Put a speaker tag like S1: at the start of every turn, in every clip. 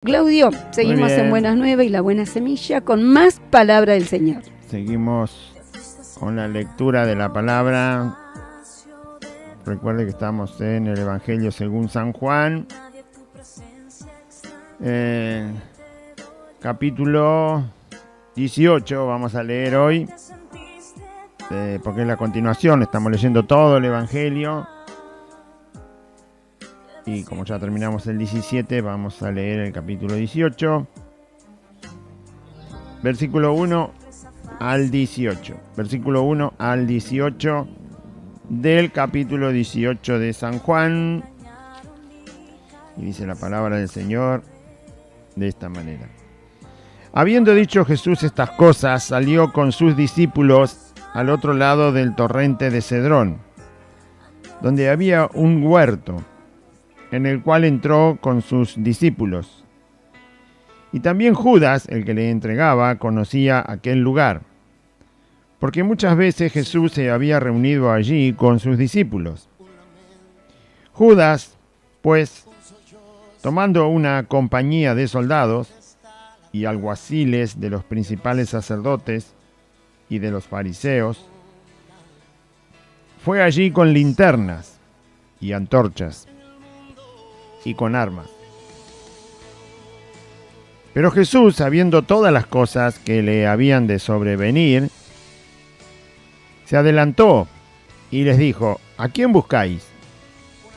S1: Claudio, seguimos en Buenas Nuevas y la Buena Semilla con más palabra del Señor.
S2: Seguimos con la lectura de la palabra. Recuerde que estamos en el Evangelio según San Juan, capítulo 18. Vamos a leer hoy, porque es la continuación. Estamos leyendo todo el Evangelio. Y como ya terminamos el 17, vamos a leer el capítulo 18, versículo 1 al 18. Versículo 1 al 18 del capítulo 18 de San Juan. Y dice la palabra del Señor de esta manera. Habiendo dicho Jesús estas cosas, salió con sus discípulos al otro lado del torrente de Cedrón, donde había un huerto, en el cual entró con sus discípulos. Y también Judas, el que le entregaba, conocía aquel lugar, porque muchas veces Jesús se había reunido allí con sus discípulos. Judas, pues, tomando una compañía de soldados y alguaciles de los principales sacerdotes y de los fariseos, fue allí con linternas y antorchas y con armas. Pero Jesús, sabiendo todas las cosas que le habían de sobrevenir, se adelantó y les dijo: ¿A quién buscáis?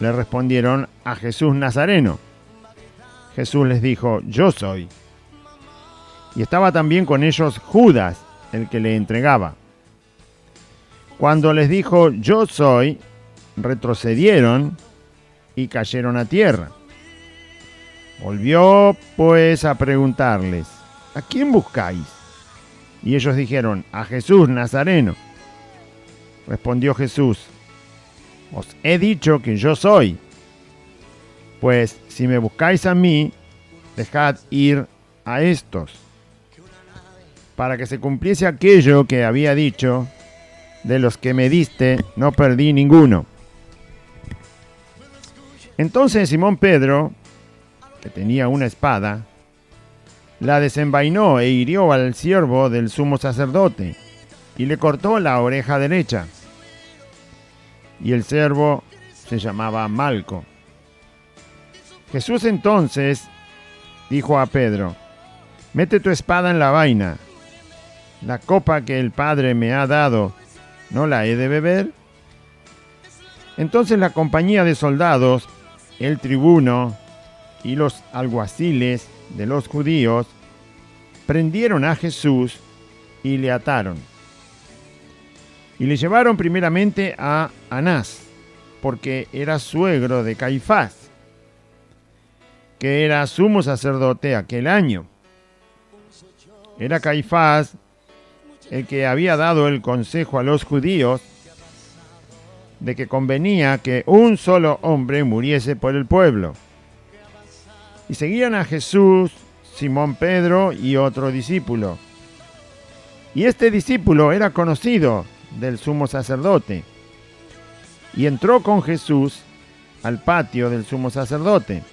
S2: Le respondieron: a Jesús Nazareno. Jesús les dijo: yo soy. Y estaba también con ellos Judas, el que le entregaba. Cuando les dijo: yo soy, retrocedieron y cayeron a tierra. Volvió pues a preguntarles: ¿a quién buscáis? Y ellos dijeron: a Jesús Nazareno. Respondió Jesús: os he dicho que yo soy. Pues si me buscáis a mí, dejad ir a estos, para que se cumpliese aquello que había dicho: de los que me diste no perdí ninguno. Entonces Simón Pedro, que tenía una espada, la desenvainó e hirió al siervo del sumo sacerdote y le cortó la oreja derecha. Y el siervo se llamaba Malco. Jesús entonces dijo a Pedro: mete tu espada en la vaina. La copa que el Padre me ha dado, ¿no la he de beber? Entonces la compañía de soldados, el tribuno y los alguaciles de los judíos prendieron a Jesús y le ataron. Y le llevaron primeramente a Anás, porque era suegro de Caifás, que era sumo sacerdote aquel año. Era Caifás el que había dado el consejo a los judíos de que convenía que un solo hombre muriese por el pueblo. Y seguían a Jesús Simón Pedro y otro discípulo. Y este discípulo era conocido del sumo sacerdote. Y entró con Jesús al patio del sumo sacerdote.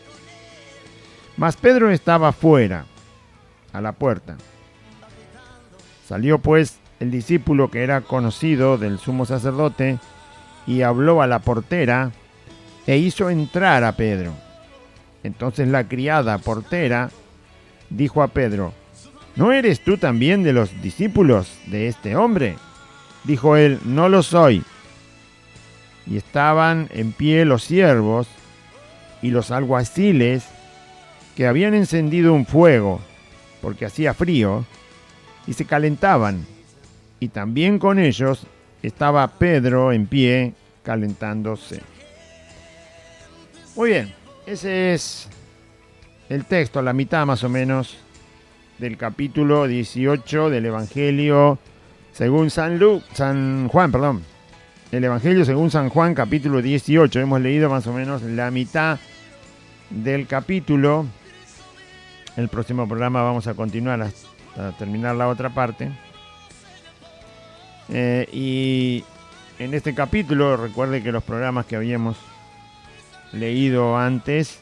S2: Mas Pedro estaba fuera, a la puerta. Salió pues el discípulo que era conocido del sumo sacerdote y habló a la portera e hizo entrar a Pedro. Entonces la criada portera dijo a Pedro: ¿no eres tú también de los discípulos de este hombre? Dijo él: no lo soy. Y estaban en pie los siervos y los alguaciles que habían encendido un fuego, porque hacía frío, y se calentaban, y también con ellos estaba Pedro en pie calentándose. Muy bien, ese es el texto, la mitad más o menos del capítulo 18 del Evangelio según San Juan. El Evangelio según San Juan, capítulo 18. Hemos leído más o menos la mitad del capítulo. El próximo programa vamos a continuar hasta terminar la otra parte. Y en este capítulo, recuerde que los programas que habíamos leído antes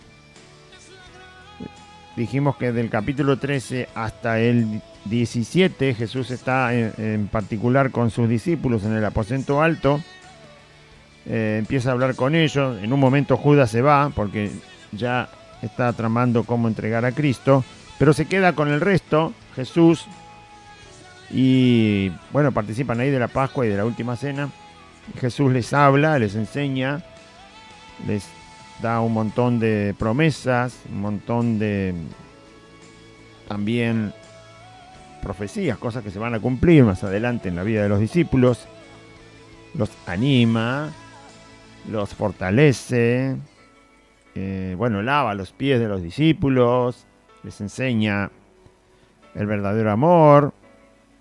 S2: dijimos que del capítulo 13 hasta el 17 Jesús está en particular con sus discípulos en el aposento alto. Empieza a hablar con ellos. En un momento Judas se va porque ya está tramando cómo entregar a Cristo, pero se queda con el resto, Jesús, y bueno, participan ahí de la Pascua y de la última cena. Jesús les habla, les enseña, les da un montón de promesas, un montón de también profecías, cosas que se van a cumplir más adelante en la vida de los discípulos. Los anima, los fortalece, lava los pies de los discípulos, les enseña el verdadero amor,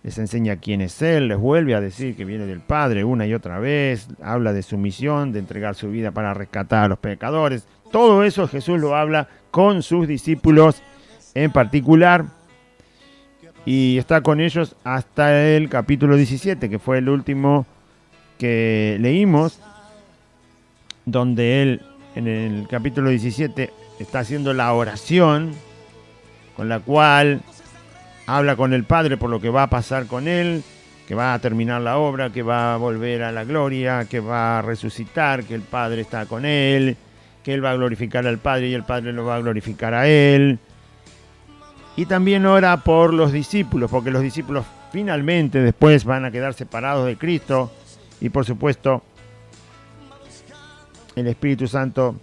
S2: les enseña quién es Él, les vuelve a decir que viene del Padre una y otra vez, habla de su misión, de entregar su vida para rescatar a los pecadores. Todo eso Jesús lo habla con sus discípulos en particular, y está con ellos hasta el capítulo 17, que fue el último que leímos, donde Él en el capítulo 17 está haciendo la oración con la cual habla con el Padre por lo que va a pasar con Él, que va a terminar la obra, que va a volver a la gloria, que va a resucitar, que el Padre está con Él, que Él va a glorificar al Padre y el Padre lo va a glorificar a Él. Y también ora por los discípulos, porque los discípulos finalmente después van a quedar separados de Cristo, y por supuesto el Espíritu Santo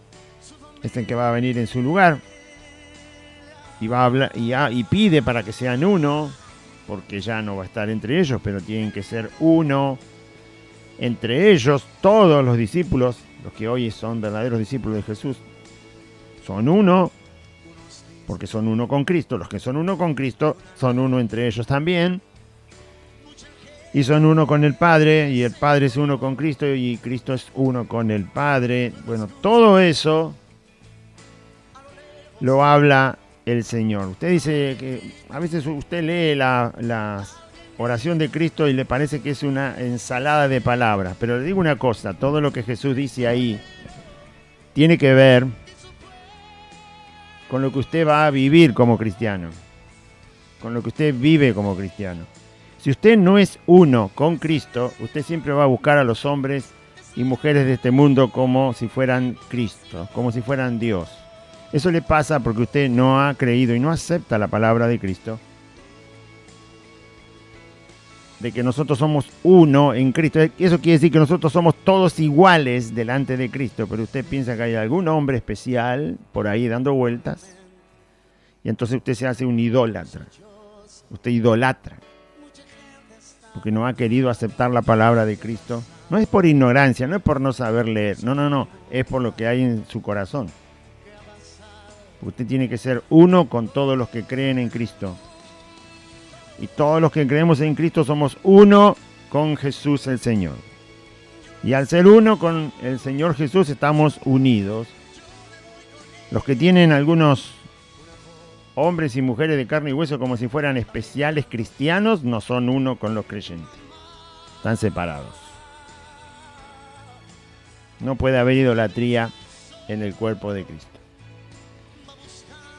S2: es el que va a venir en su lugar y va a hablar y pide para que sean uno, porque ya no va a estar entre ellos, pero tienen que ser uno entre ellos. Todos los discípulos, los que hoy son verdaderos discípulos de Jesús, son uno, porque son uno con Cristo. Los que son uno con Cristo son uno entre ellos también, y son uno con el Padre, y el Padre es uno con Cristo, y Cristo es uno con el Padre. Bueno, todo eso lo habla el Señor. Usted dice que a veces usted lee la oración de Cristo y le parece que es una ensalada de palabras, pero le digo una cosa, todo lo que Jesús dice ahí tiene que ver con lo que usted va a vivir como cristiano, con lo que usted vive como cristiano. Si usted no es uno con Cristo, usted siempre va a buscar a los hombres y mujeres de este mundo como si fueran Cristo, como si fueran Dios. Eso le pasa porque usted no ha creído y no acepta la palabra de Cristo, de que nosotros somos uno en Cristo. Eso quiere decir que nosotros somos todos iguales delante de Cristo, pero usted piensa que hay algún hombre especial por ahí dando vueltas, y entonces usted se hace un idólatra. Usted idolatra porque no ha querido aceptar la palabra de Cristo. No es por ignorancia, no es por no saber leer, no, es por lo que hay en su corazón. Usted tiene que ser uno con todos los que creen en Cristo. Y todos los que creemos en Cristo somos uno con Jesús el Señor. Y al ser uno con el Señor Jesús estamos unidos. Los que tienen algunos hombres y mujeres de carne y hueso como si fueran especiales cristianos no son uno con los creyentes. Están separados. No puede haber idolatría en el cuerpo de Cristo.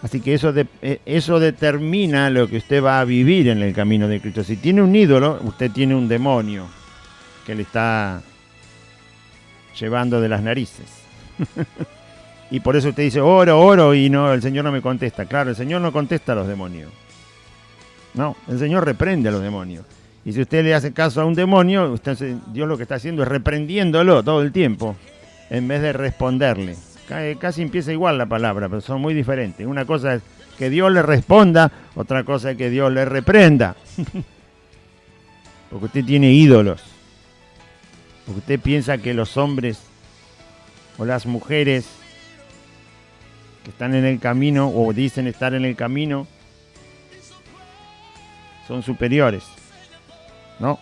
S2: Así que eso determina lo que usted va a vivir en el camino de Cristo. Si tiene un ídolo, usted tiene un demonio que le está llevando de las narices. Y por eso usted dice, oro, y no, el Señor no me contesta. Claro, el Señor no contesta a los demonios. No, el Señor reprende a los demonios. Y si usted le hace caso a un demonio, Dios lo que está haciendo es reprendiéndolo todo el tiempo, en vez de responderle. Casi empieza igual la palabra, pero son muy diferentes. Una cosa es que Dios le responda, otra cosa es que Dios le reprenda. Porque usted tiene ídolos. Porque usted piensa que los hombres o las mujeres que están en el camino o dicen estar en el camino son superiores. No.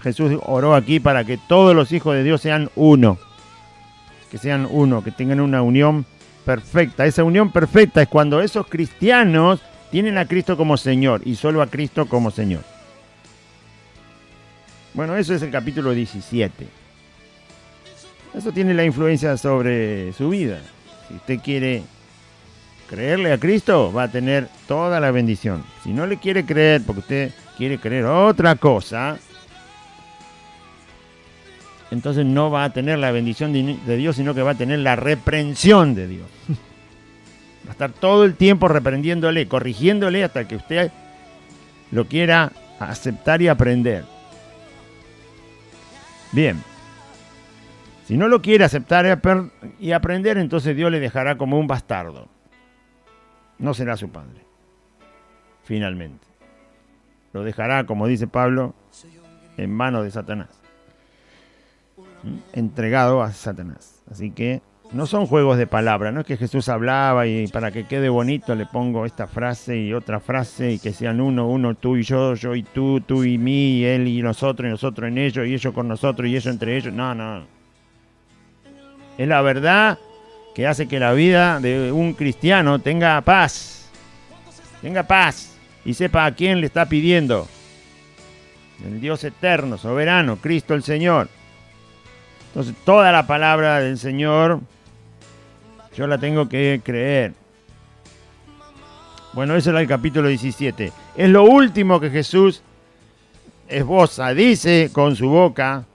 S2: Jesús oró aquí para que todos los hijos de Dios sean uno. Que sean uno, que tengan una unión perfecta. Esa unión perfecta es cuando esos cristianos tienen a Cristo como Señor y solo a Cristo como Señor. Bueno, eso es el capítulo 17. Eso tiene la influencia sobre su vida. Si usted quiere creerle a Cristo, va a tener toda la bendición. Si no le quiere creer, porque usted quiere creer otra cosa, entonces no va a tener la bendición de Dios, sino que va a tener la reprensión de Dios. Va a estar todo el tiempo reprendiéndole, corrigiéndole hasta que usted lo quiera aceptar y aprender. Bien. Si no lo quiere aceptar y aprender, entonces Dios le dejará como un bastardo. No será su padre. Finalmente. Lo dejará, como dice Pablo, en manos de Satanás. Entregado a Satanás. Así que no son juegos de palabras. No es que Jesús hablaba y para que quede bonito le pongo esta frase y otra frase y que sean uno, tú y yo y tú y mí, y él y nosotros en ellos, y ellos con nosotros y ellos entre ellos. No. Es la verdad que hace que la vida de un cristiano tenga paz. Tenga paz. Y sepa a quién le está pidiendo. El Dios eterno, soberano, Cristo el Señor. Entonces toda la palabra del Señor yo la tengo que creer. Bueno, eso era el capítulo 17. Es lo último que Jesús esboza, dice con su boca,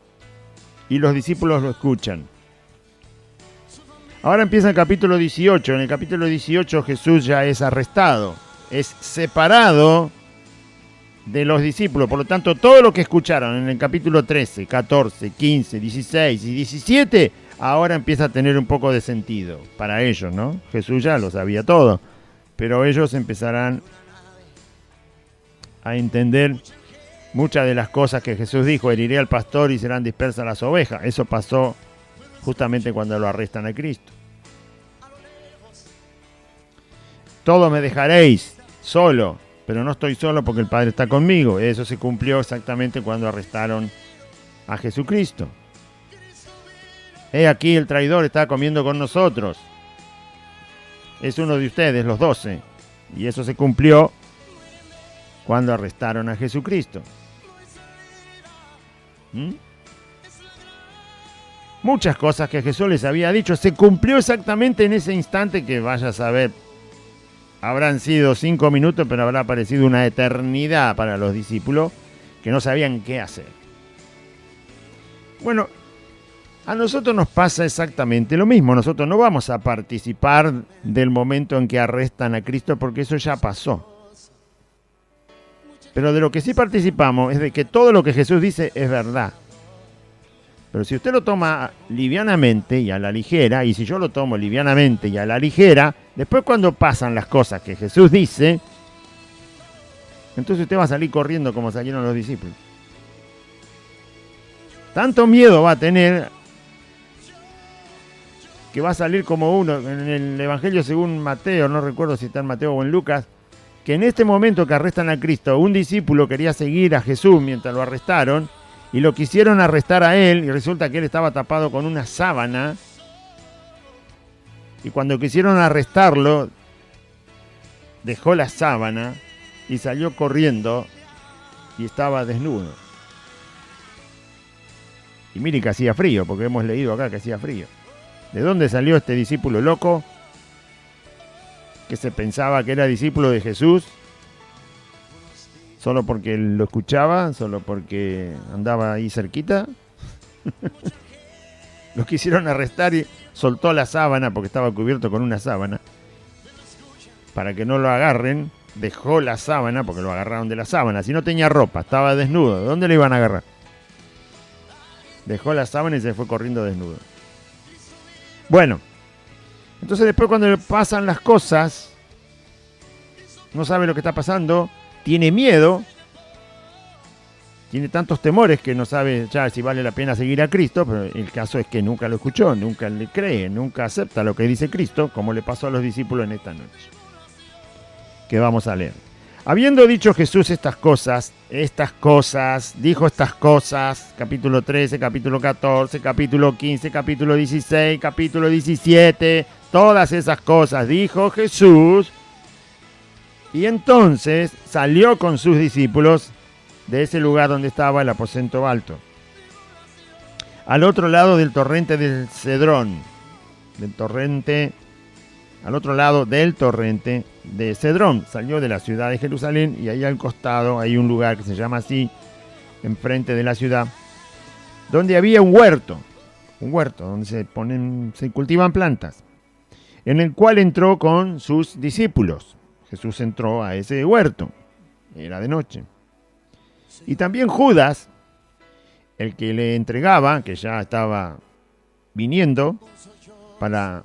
S2: y los discípulos lo escuchan. Ahora empieza el capítulo 18. En el capítulo 18 Jesús ya es arrestado, es separado de los discípulos. Por lo tanto, todo lo que escucharon en el capítulo 13, 14, 15, 16 y 17, ahora empieza a tener un poco de sentido para ellos, ¿no? Jesús ya lo sabía todo, pero ellos empezarán a entender muchas de las cosas que Jesús dijo. Heriré al pastor y serán dispersas las ovejas. Eso pasó justamente cuando lo arrestan a Cristo. Todo me dejaréis solo, pero no estoy solo porque el Padre está conmigo. Eso se cumplió exactamente cuando arrestaron a Jesucristo. He aquí el traidor está comiendo con nosotros. Es uno de ustedes, los 12. Y eso se cumplió cuando arrestaron a Jesucristo. Muchas cosas que Jesús les había dicho se cumplió exactamente en ese instante, que vaya a saber, habrán sido 5 minutos, pero habrá parecido una eternidad para los discípulos que no sabían qué hacer. Bueno, a nosotros nos pasa exactamente lo mismo. Nosotros no vamos a participar del momento en que arrestan a Cristo porque eso ya pasó. Pero de lo que sí participamos es de que todo lo que Jesús dice es verdad. Pero si usted lo toma livianamente y a la ligera, y si yo lo tomo livianamente y a la ligera, después cuando pasan las cosas que Jesús dice, entonces usted va a salir corriendo como salieron los discípulos. Tanto miedo va a tener que va a salir como uno en el Evangelio según Mateo, no recuerdo si está en Mateo o en Lucas, que en este momento que arrestan a Cristo, un discípulo quería seguir a Jesús mientras lo arrestaron, y lo quisieron arrestar a él, y resulta que él estaba tapado con una sábana, y cuando quisieron arrestarlo, dejó la sábana y salió corriendo y estaba desnudo. Y mire que hacía frío, porque hemos leído acá que hacía frío. ¿De dónde salió este discípulo loco que se pensaba que era discípulo de Jesús? ¿Solo porque él lo escuchaba? ¿Solo porque andaba ahí cerquita? Lo quisieron arrestar y soltó la sábana, porque estaba cubierto con una sábana, para que no lo agarren. Dejó la sábana, porque lo agarraron de la sábana. Si no tenía ropa, estaba desnudo, ¿de dónde le iban a agarrar? Dejó la sábana y se fue corriendo desnudo. Bueno, entonces después cuando le pasan las cosas, no sabe lo que está pasando, tiene miedo, tiene tantos temores que no sabe ya si vale la pena seguir a Cristo, pero el caso es que nunca lo escuchó, nunca le cree, nunca acepta lo que dice Cristo, como le pasó a los discípulos en esta noche, que vamos a leer. Habiendo dicho Jesús estas cosas, dijo estas cosas, capítulo 13, capítulo 14, capítulo 15, capítulo 16, capítulo 17, todas esas cosas dijo Jesús, y entonces salió con sus discípulos de ese lugar donde estaba el aposento alto, al otro lado del torrente del Cedrón, del torrente al otro lado del torrente de Cedrón. Salió de la ciudad de Jerusalén y ahí al costado hay un lugar que se llama así, enfrente de la ciudad, donde había un huerto donde se cultivan plantas, en el cual entró con sus discípulos. Jesús entró a ese huerto, era de noche. Y también Judas, el que le entregaba, que ya estaba viniendo para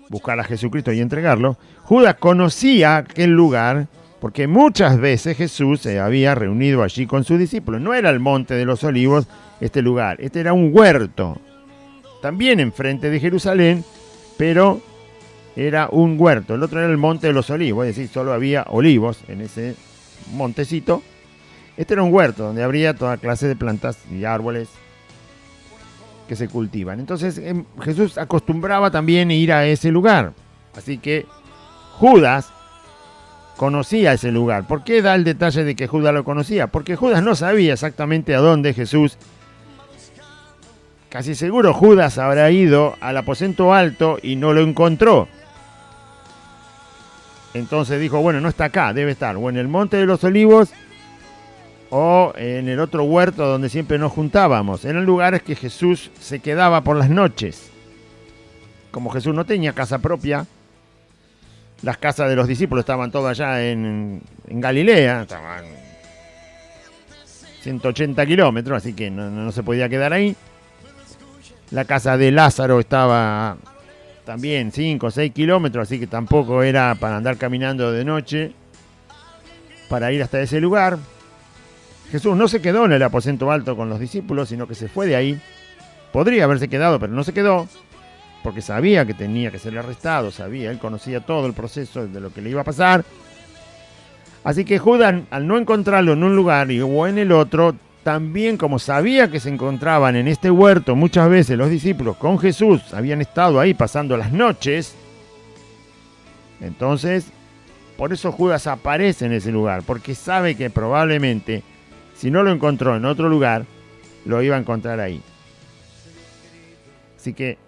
S2: buscar a Jesucristo y entregarlo, Judas conocía aquel lugar porque muchas veces Jesús se había reunido allí con sus discípulos. No era el Monte de los Olivos este lugar, este era un huerto, también enfrente de Jerusalén, pero era un huerto. El otro era el Monte de los Olivos, es decir, solo había olivos en ese montecito. Este era un huerto donde habría toda clase de plantas y árboles que se cultivan. Entonces Jesús acostumbraba también ir a ese lugar. Así que Judas conocía ese lugar. ¿Por qué da el detalle de que Judas lo conocía? Porque Judas no sabía exactamente a dónde Jesús. Casi seguro Judas habrá ido al aposento alto y no lo encontró. Entonces dijo, bueno, no está acá, debe estar o en el Monte de los Olivos o en el otro huerto donde siempre nos juntábamos. Eran lugares que Jesús se quedaba por las noches. Como Jesús no tenía casa propia, las casas de los discípulos estaban todas allá en Galilea, estaban 180 kilómetros, así que no se podía quedar ahí. La casa de Lázaro estaba también 5 o 6 kilómetros, así que tampoco era para andar caminando de noche para ir hasta ese lugar. Jesús no se quedó en el aposento alto con los discípulos, sino que se fue de ahí. Podría haberse quedado, pero no se quedó, porque sabía que tenía que ser arrestado, él conocía todo el proceso de lo que le iba a pasar. Así que Judas, al no encontrarlo en un lugar o en el otro, también como sabía que se encontraban en este huerto muchas veces los discípulos con Jesús, habían estado ahí pasando las noches, entonces por eso Judas aparece en ese lugar, porque sabe que probablemente si no lo encontró en otro lugar, lo iba a encontrar ahí. Así que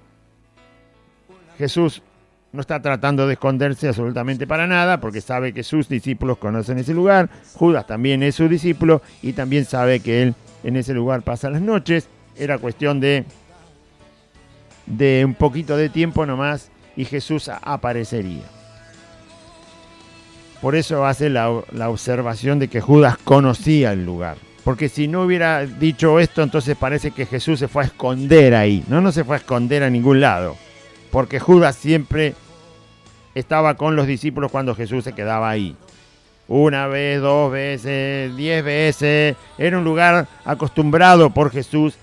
S2: Jesús no está tratando de esconderse absolutamente para nada, porque sabe que sus discípulos conocen ese lugar. Judas también es su discípulo y también sabe que él en ese lugar pasa las noches. Era cuestión de un poquito de tiempo nomás y Jesús aparecería. Por eso hace la observación de que Judas conocía el lugar. Porque si no hubiera dicho esto, entonces parece que Jesús se fue a esconder ahí. No se fue a esconder a ningún lado. Porque Judas siempre estaba con los discípulos cuando Jesús se quedaba ahí. 1 vez, 2 veces, 10 veces. Era un lugar acostumbrado por Jesús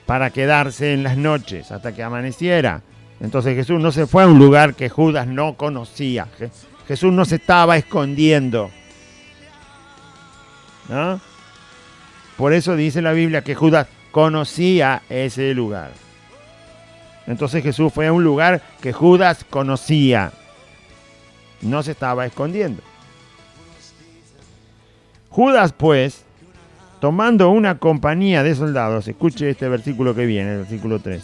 S2: para quedarse en las noches hasta que amaneciera. Entonces Jesús no se fue a un lugar que Judas no conocía. Jesús no se estaba escondiendo, ¿no? Por eso dice la Biblia que Judas conocía ese lugar. Entonces Jesús fue a un lugar que Judas conocía. No se estaba escondiendo. Judas, pues, tomando una compañía de soldados, escuche este versículo que viene, el versículo 3.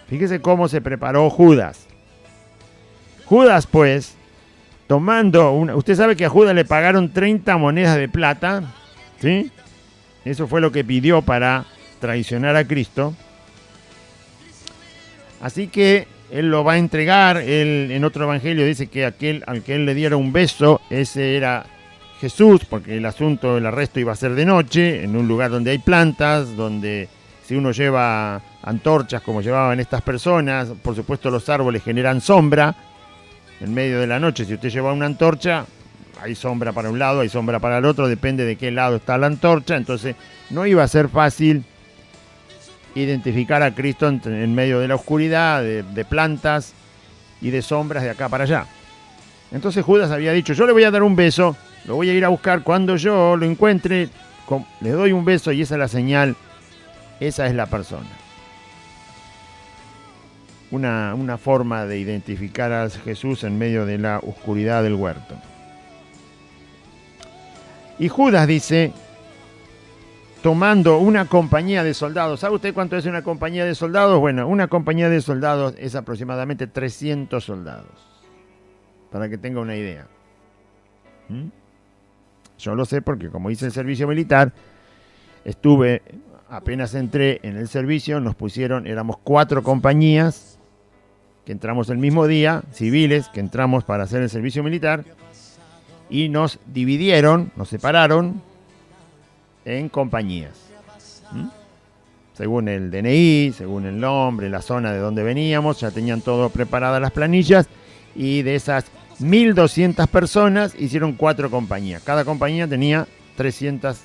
S2: Fíjese cómo se preparó Judas. Judas, pues, tomando una... Usted sabe que a Judas le pagaron 30 monedas de plata, ¿sí? Eso fue lo que pidió para traicionar a Cristo. Así que él lo va a entregar. Él, en otro evangelio dice que aquel al que él le diera un beso, ese era Jesús, porque el arresto iba a ser de noche, en un lugar donde hay plantas, donde si uno lleva antorchas como llevaban estas personas, por supuesto los árboles generan sombra en medio de la noche. Si usted lleva una antorcha, hay sombra para un lado, hay sombra para el otro, depende de qué lado está la antorcha. Entonces no iba a ser fácil identificar a Cristo en medio de la oscuridad, de plantas y de sombras de acá para allá. Entonces Judas había dicho, yo le voy a dar un beso, lo voy a ir a buscar, cuando yo lo encuentre, le doy un beso y esa es la señal, esa es la persona. Una forma de identificar a Jesús en medio de la oscuridad del huerto. Y Judas dice, tomando una compañía de soldados. ¿Sabe usted cuánto es una compañía de soldados? Bueno, una compañía de soldados es aproximadamente 300 soldados. para que tenga una idea. Yo lo sé porque como hice el servicio militar, apenas entré en el servicio, nos pusieron, éramos 4 compañías que entramos el mismo día, civiles, que entramos para hacer el servicio militar, y nos dividieron, nos separaron en compañías. Según el DNI, según el nombre, la zona de donde veníamos, ya tenían todo preparadas las planillas, y de esas 1.200 personas hicieron 4 compañías. Cada compañía tenía 300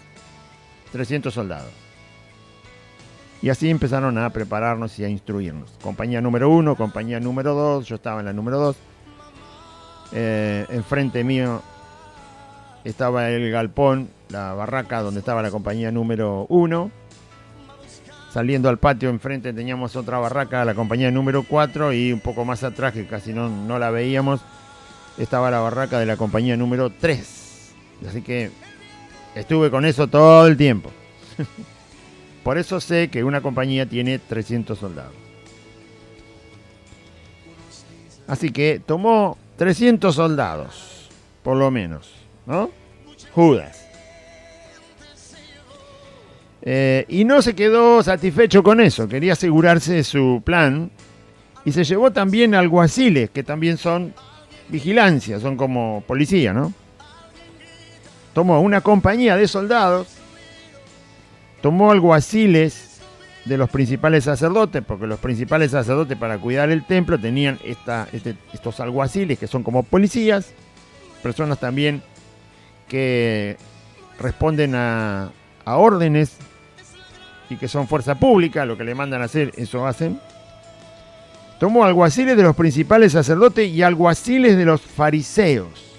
S2: soldados. Y así empezaron a prepararnos y a instruirnos. Compañía número 1, compañía número 2, yo estaba en la número 2. Enfrente mío estaba el galpón, la barraca donde estaba la compañía número 1. Saliendo al patio enfrente teníamos otra barraca, la compañía número 4, y un poco más atrás, que casi no la veíamos, estaba la barraca de la compañía número 3. Así que estuve con eso todo el tiempo. Por eso sé que una compañía tiene 300 soldados. Así que tomó 300 soldados, por lo menos, ¿no? Judas. Y no se quedó satisfecho con eso, quería asegurarse de su plan, y se llevó también alguaciles, que también son vigilancia, son como policía, ¿no? Tomó una compañía de soldados, tomó alguaciles de los principales sacerdotes, porque los principales sacerdotes para cuidar el templo tenían estos alguaciles que son como policías, personas también que responden a órdenes y que son fuerza pública, lo que le mandan a hacer, eso hacen. Tomó alguaciles de los principales sacerdotes y alguaciles de los fariseos.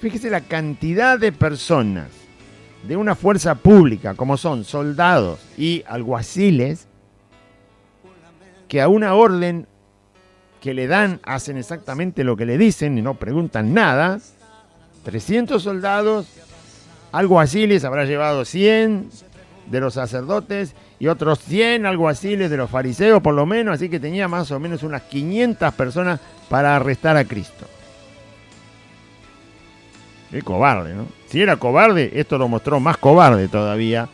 S2: Fíjese la cantidad de personas de una fuerza pública, como son soldados y alguaciles, que a una orden que le dan hacen exactamente lo que le dicen y no preguntan nada. 300 soldados, alguaciles, habrá llevado 100 de los sacerdotes y otros 100 alguaciles de los fariseos por lo menos, así que tenía más o menos unas 500 personas para arrestar a Cristo. Qué cobarde, ¿no? Si era cobarde, esto lo mostró más cobarde todavía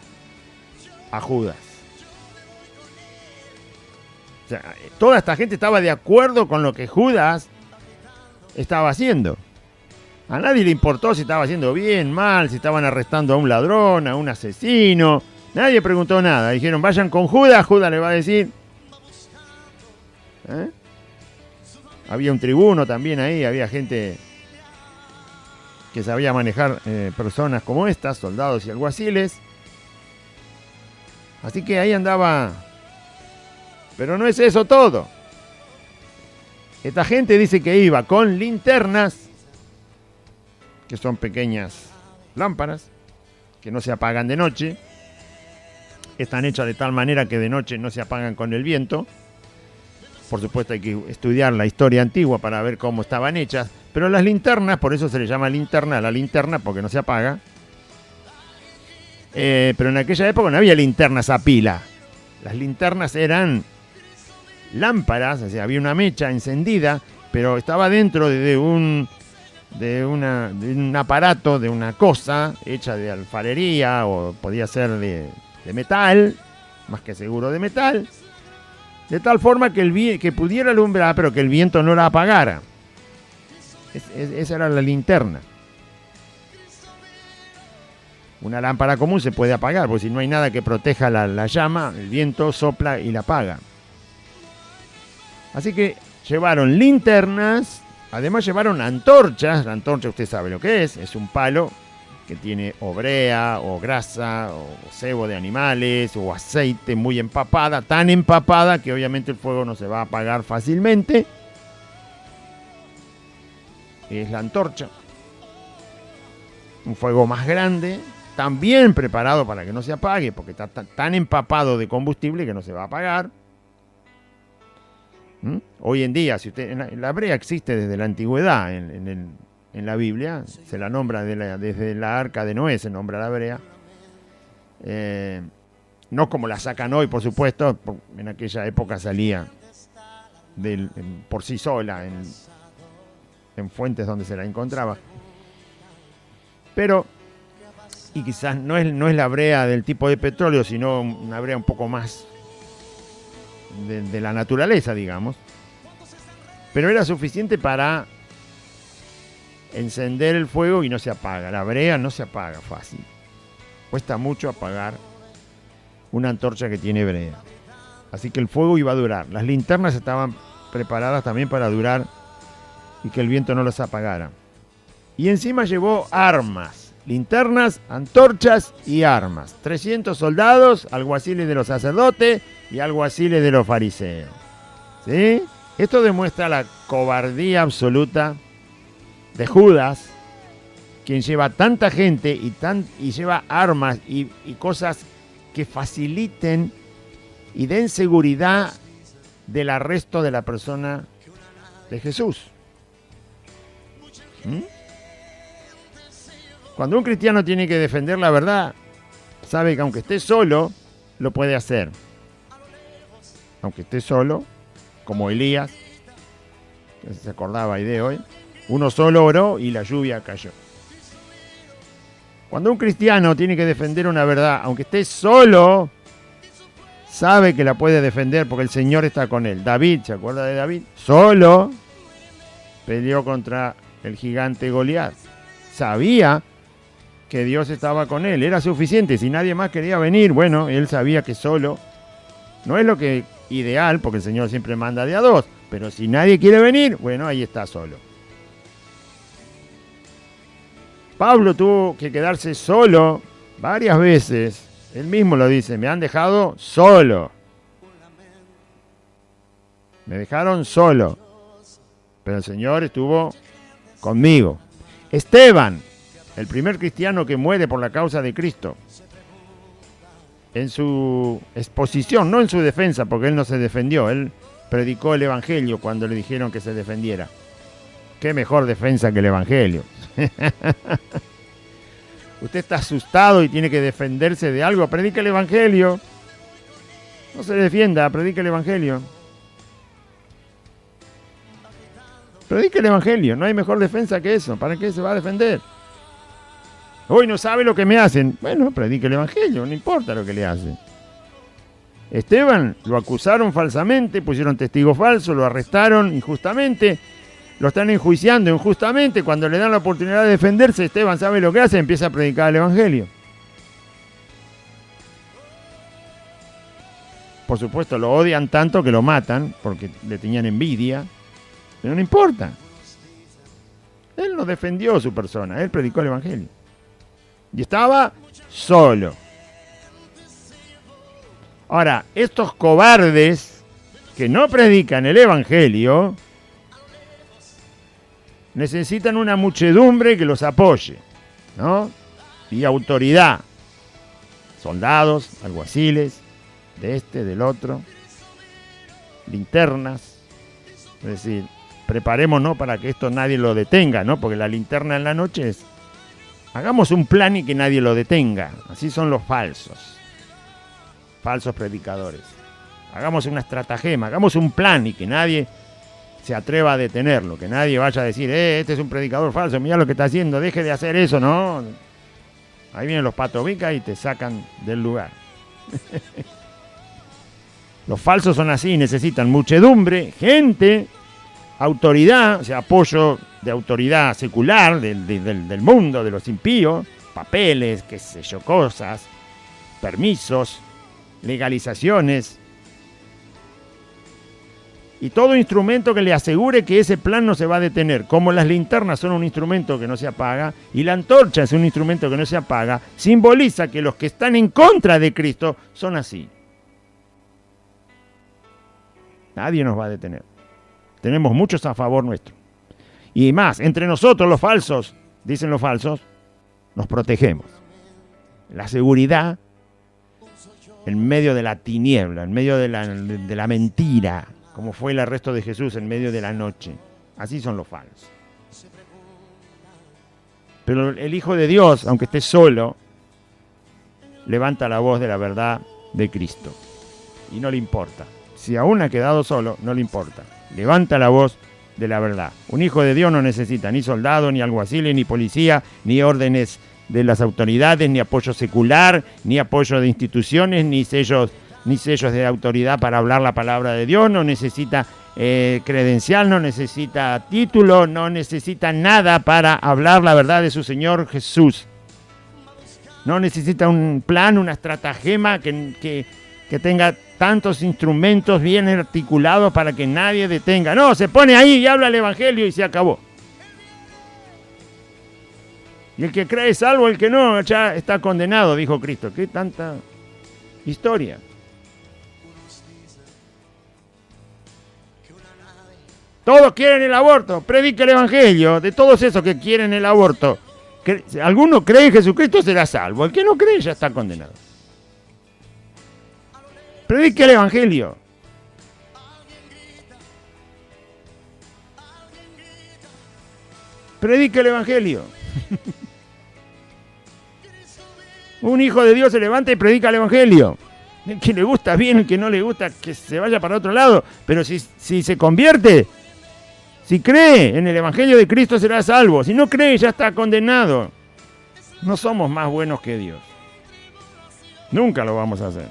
S2: a Judas. O sea, toda esta gente estaba de acuerdo con lo que Judas estaba haciendo. A nadie le importó si estaba haciendo bien, mal, si estaban arrestando a un ladrón, a un asesino. Nadie preguntó nada. Dijeron, vayan con Judas. Judas le va a decir. Había un tribuno también ahí, había gente que sabía manejar personas como estas, soldados y alguaciles. Así que ahí andaba. Pero no es eso todo. Esta gente dice que iba con linternas, que son pequeñas lámparas, que no se apagan de noche. Están hechas de tal manera que de noche no se apagan con el viento. Por supuesto hay que estudiar la historia antigua para ver cómo estaban hechas. Pero las linternas, por eso se le llama linterna a la linterna, porque no se apaga. Pero en aquella época no había linternas a pila. Las linternas eran lámparas, o sea, había una mecha encendida, pero estaba dentro de un aparato, de una cosa hecha de alfarería, o podía ser de metal, más que seguro de metal, de tal forma que pudiera alumbrar, pero que el viento no la apagara. Esa era la linterna. Una lámpara común se puede apagar, porque si no hay nada que proteja la llama, el viento sopla y la apaga. Así que llevaron linternas, además llevaron antorchas. La antorcha usted sabe lo que es un palo que tiene o brea, o grasa, o sebo de animales, o aceite muy empapada, tan empapada que obviamente el fuego no se va a apagar fácilmente. Es la antorcha. Un fuego más grande, también preparado para que no se apague, porque está tan empapado de combustible que no se va a apagar. Hoy en día, si usted, la brea existe desde la antigüedad en la Biblia, se la nombra desde la arca de Noé, se nombra la brea. No como la sacan hoy, por supuesto, en aquella época salía por sí sola en fuentes donde se la encontraba. Pero, y quizás no es la brea del tipo de petróleo, sino una brea un poco más de la naturaleza, digamos. Pero era suficiente para encender el fuego y no se apaga. La brea no se apaga fácil. Cuesta mucho apagar una antorcha que tiene brea. Así que el fuego iba a durar. Las linternas estaban preparadas también para durar y que el viento no los apagara. Y encima llevó armas, linternas, antorchas y armas. 300 soldados, alguaciles de los sacerdotes y alguaciles de los fariseos. ¿Sí? Esto demuestra la cobardía absoluta de Judas, quien lleva tanta gente y lleva armas y cosas que faciliten y den seguridad del arresto de la persona de Jesús. Cuando un cristiano tiene que defender la verdad, sabe que aunque esté solo, lo puede hacer. Aunque esté solo, como Elías, que se acordaba ahí de hoy, uno solo oró y la lluvia cayó. Cuando un cristiano tiene que defender una verdad, aunque esté solo, sabe que la puede defender porque el Señor está con él. David, ¿se acuerda de David? Solo peleó contra el gigante Goliat. Sabía que Dios estaba con él, era suficiente. Si nadie más quería venir, bueno, él sabía que solo no es lo que ideal, porque el Señor siempre manda de a dos, pero si nadie quiere venir, bueno, ahí está solo. Pablo tuvo que quedarse solo varias veces. Él mismo lo dice, me han dejado solo. Me dejaron solo. Pero el Señor estuvo conmigo. Esteban, el primer cristiano que muere por la causa de Cristo. En su exposición, no en su defensa, porque él no se defendió. Él predicó el Evangelio cuando le dijeron que se defendiera. Qué mejor defensa que el Evangelio. Usted está asustado y tiene que defenderse de algo, predique el Evangelio. No se defienda, predique el Evangelio. Predique el Evangelio, no hay mejor defensa que eso. ¿Para qué se va a defender? Hoy no sabe lo que me hacen. Bueno, predique el Evangelio, no importa lo que le hacen. Esteban lo acusaron falsamente, pusieron testigos falsos, lo arrestaron injustamente. Lo están enjuiciando injustamente. Cuando le dan la oportunidad de defenderse, Esteban sabe lo que hace, empieza a predicar el Evangelio. Por supuesto, lo odian tanto que lo matan, porque le tenían envidia, pero no importa. Él no defendió su persona, él predicó el Evangelio. Y estaba solo. Ahora, estos cobardes que no predican el Evangelio necesitan una muchedumbre que los apoye, ¿no? Y autoridad. Soldados, alguaciles, de este, del otro, linternas. Es decir, preparémonos para que esto nadie lo detenga, ¿no? Porque la linterna en la noche es, hagamos un plan y que nadie lo detenga. Así son los falsos predicadores. Hagamos una estratagema, hagamos un plan y que nadie se atreva a detenerlo, que nadie vaya a decir, este es un predicador falso, mira lo que está haciendo, deje de hacer eso, ¿no? Ahí vienen los patobicas y te sacan del lugar. Los falsos son así, necesitan muchedumbre, gente, autoridad, o sea, apoyo de autoridad secular del mundo, de los impíos, papeles, qué sé yo, cosas, permisos, legalizaciones, y todo instrumento que le asegure que ese plan no se va a detener. Como las linternas son un instrumento que no se apaga y la antorcha es un instrumento que no se apaga, simboliza que los que están en contra de Cristo son así. Nadie nos va a detener. Tenemos muchos a favor nuestro. Y más, entre nosotros los falsos, dicen los falsos, nos protegemos. La seguridad en medio de la tiniebla, en medio de la mentira, como fue el arresto de Jesús en medio de la noche. Así son los falsos. Pero el Hijo de Dios, aunque esté solo, levanta la voz de la verdad de Cristo. Y no le importa. Si aún ha quedado solo, no le importa. levanta la voz de la verdad. Un hijo de Dios no necesita ni soldado, ni alguaciles, ni policía, ni órdenes de las autoridades, ni apoyo secular, ni apoyo de instituciones, ni sellos de autoridad para hablar la palabra de Dios. No necesita credencial, no necesita título, no necesita nada para hablar la verdad de su Señor Jesús. No necesita un plan, una estratagema que tenga tantos instrumentos bien articulados para que nadie detenga. No, se pone ahí y habla el Evangelio y se acabó. Y el que cree es salvo, el que no ya está condenado, dijo Cristo. ¿Qué tanta historia? Todos quieren el aborto. Predica el Evangelio de todos esos que quieren el aborto. Si alguno cree en Jesucristo será salvo. El que no cree ya está condenado. Predica el Evangelio. Predica el Evangelio. Un hijo de Dios se levanta y predica el Evangelio. El que le gusta bien, el que no le gusta que se vaya para otro lado. Pero si se convierte, si cree en el Evangelio de Cristo será salvo. Si no cree ya está condenado. No somos más buenos que Dios. Nunca lo vamos a hacer.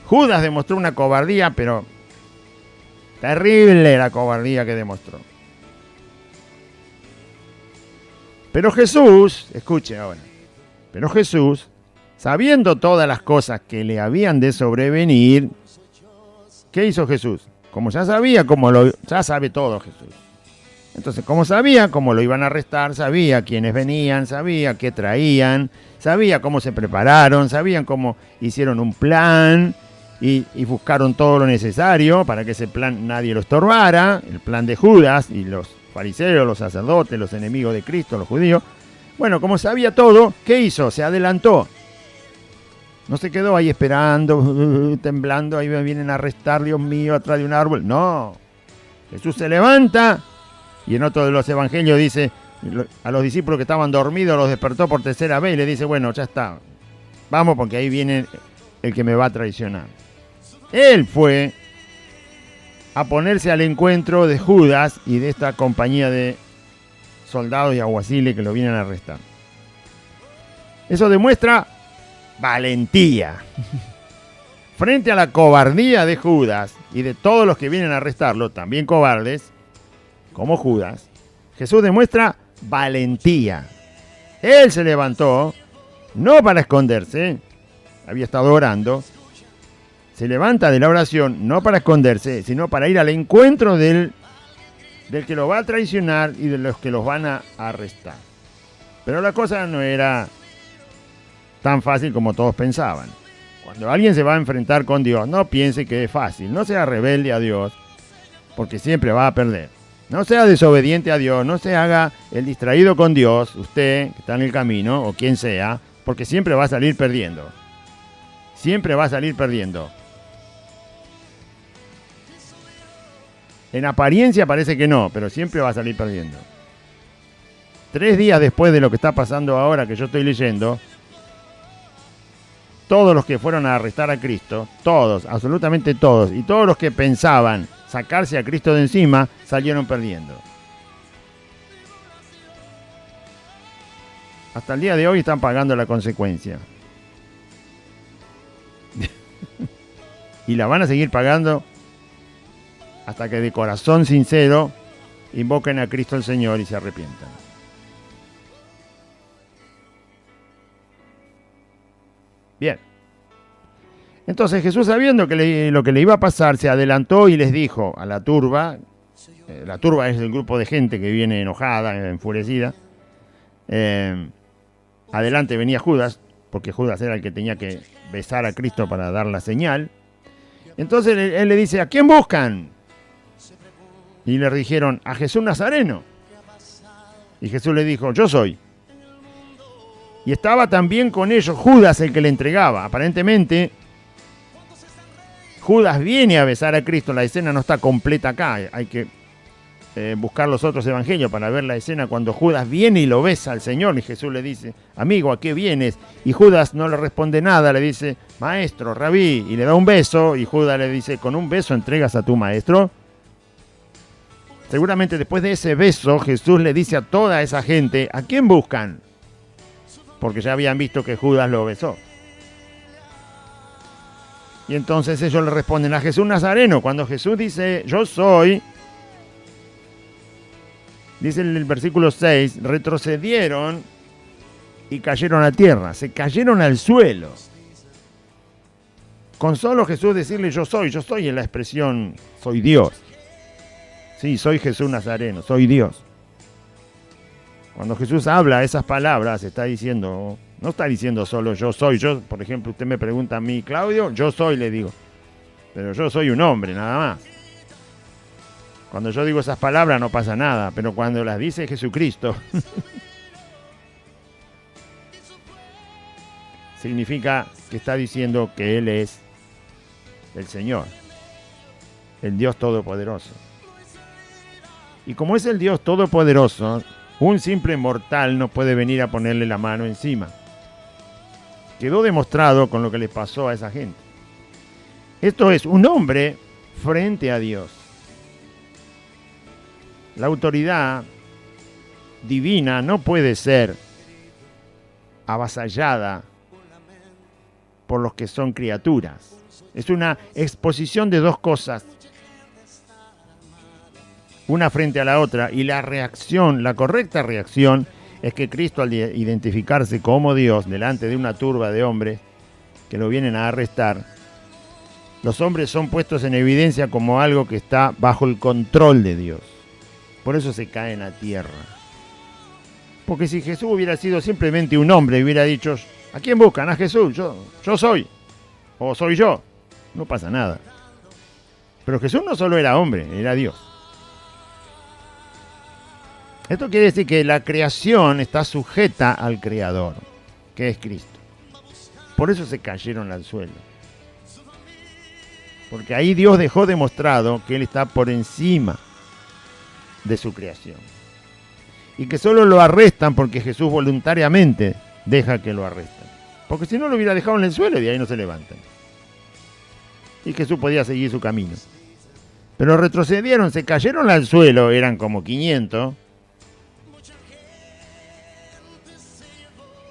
S2: Judas demostró una cobardía, pero terrible la cobardía que demostró. Pero Jesús, escuche ahora, pero Jesús, sabiendo todas las cosas que le habían de sobrevenir, ¿qué hizo Jesús? Como ya sabía, ya sabe todo Jesús. Entonces, como sabía cómo lo iban a arrestar, sabía quiénes venían, sabía qué traían, sabía cómo se prepararon, sabían cómo hicieron un plan y buscaron todo lo necesario para que ese plan nadie lo estorbara, el plan de Judas y los fariseos, los sacerdotes, los enemigos de Cristo, los judíos. Bueno, como sabía todo, ¿qué hizo? Se adelantó. No se quedó ahí esperando, temblando, ahí me vienen a arrestar, Dios mío, atrás de un árbol. No, Jesús se levanta y en otro de los evangelios dice, a los discípulos que estaban dormidos los despertó por tercera vez y le dice, bueno, ya está, vamos porque ahí viene el que me va a traicionar. Él fue a ponerse al encuentro de Judas y de esta compañía de soldados y alguaciles que lo vienen a arrestar. Eso demuestra valentía. Frente a la cobardía de Judas y de todos los que vienen a arrestarlo, también cobardes, como Judas, Jesús demuestra valentía. Él se levantó, no para esconderse, había estado orando, se levanta de la oración no para esconderse, sino para ir al encuentro del que lo va a traicionar y de los que los van a arrestar. Pero la cosa no era tan fácil como todos pensaban. Cuando alguien se va a enfrentar con Dios, no piense que es fácil, no sea rebelde a Dios, porque siempre va a perder. No sea desobediente a Dios, no se haga el distraído con Dios, usted que está en el camino, o quien sea, porque siempre va a salir perdiendo. Siempre va a salir perdiendo. En apariencia parece que no, pero siempre va a salir perdiendo. 3 días después de lo que está pasando ahora que yo estoy leyendo, todos los que fueron a arrestar a Cristo, todos, absolutamente todos, y todos los que pensaban sacarse a Cristo de encima, salieron perdiendo. Hasta el día de hoy están pagando la consecuencia. Y la van a seguir pagando hasta que de corazón sincero invoquen a Cristo el Señor y se arrepientan. Bien. Entonces Jesús, sabiendo que lo que le iba a pasar, se adelantó y les dijo a la turba es el grupo de gente que viene enojada, enfurecida. Adelante venía Judas, porque Judas era el que tenía que besar a Cristo para dar la señal. Entonces él le dice, ¿a quién buscan? Y le dijeron, a Jesús Nazareno. Y Jesús le dijo, yo soy. Y estaba también con ellos Judas, el que le entregaba. Aparentemente, Judas viene a besar a Cristo. La escena no está completa acá. Hay que buscar los otros evangelios para ver la escena cuando Judas viene y lo besa al Señor y Jesús le dice, amigo, ¿a qué vienes? Y Judas no le responde nada, le dice, maestro, rabí, y le da un beso y Judas le dice, ¿con un beso entregas a tu maestro? Seguramente después de ese beso Jesús le dice a toda esa gente, ¿a quién buscan? Porque ya habían visto que Judas lo besó. Y entonces ellos le responden a Jesús Nazareno. Cuando Jesús dice, yo soy, dice en el versículo 6, retrocedieron y cayeron a tierra, se cayeron al suelo. Con solo Jesús decirle yo soy en la expresión soy Dios. Sí, soy Jesús Nazareno, soy Dios. Cuando Jesús habla esas palabras, está diciendo, no está diciendo solo yo soy. Yo, por ejemplo, usted me pregunta a mí, Claudio, yo soy, le digo. Pero yo soy un hombre, nada más. Cuando yo digo esas palabras no pasa nada, pero cuando las dice Jesucristo, significa que está diciendo que Él es el Señor, el Dios Todopoderoso. Y como es el Dios Todopoderoso, un simple mortal no puede venir a ponerle la mano encima. Quedó demostrado con lo que le pasó a esa gente. Esto es un hombre frente a Dios. La autoridad divina no puede ser avasallada por los que son criaturas. Es una exposición de dos cosas, una frente a la otra, y la reacción, la correcta reacción, es que Cristo, al identificarse como Dios delante de una turba de hombres que lo vienen a arrestar, los hombres son puestos en evidencia como algo que está bajo el control de Dios. Por eso se caen a tierra. Porque si Jesús hubiera sido simplemente un hombre y hubiera dicho, ¿a quién buscan? A Jesús, yo soy, o soy yo, no pasa nada. Pero Jesús no solo era hombre, era Dios. Esto quiere decir que la creación está sujeta al Creador, que es Cristo. Por eso se cayeron al suelo. Porque ahí Dios dejó demostrado que Él está por encima de su creación. Y que solo lo arrestan porque Jesús voluntariamente deja que lo arresten. Porque si no lo hubiera dejado en el suelo y de ahí no se levantan. Y Jesús podía seguir su camino. Pero retrocedieron, se cayeron al suelo, eran como 500.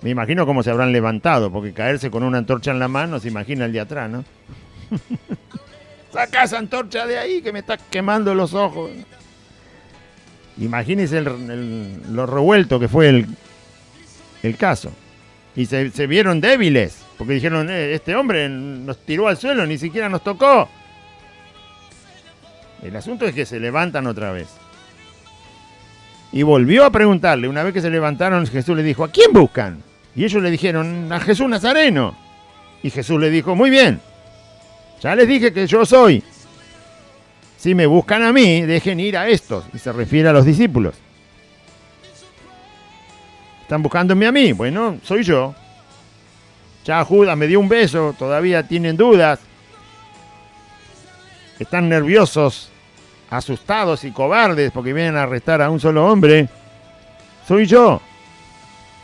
S2: Me imagino cómo se habrán levantado, porque caerse con una antorcha en la mano, se imagina el de atrás, ¿no? Saca esa antorcha de ahí que me está quemando los ojos. Imagínense lo revuelto que fue el caso. Y se vieron débiles, porque dijeron, este hombre nos tiró al suelo, ni siquiera nos tocó. El asunto es que se levantan otra vez. Y volvió a preguntarle, una vez que se levantaron, Jesús le dijo, ¿a quién buscan? Y ellos le dijeron, a Jesús Nazareno. Y Jesús le dijo, muy bien, ya les dije que yo soy. Si me buscan a mí, dejen ir a estos. Y se refiere a los discípulos. ¿Están buscándome a mí? Bueno, soy yo. Ya Judas me dio un beso, todavía tienen dudas. Están nerviosos, asustados y cobardes porque vienen a arrestar a un solo hombre. Soy yo.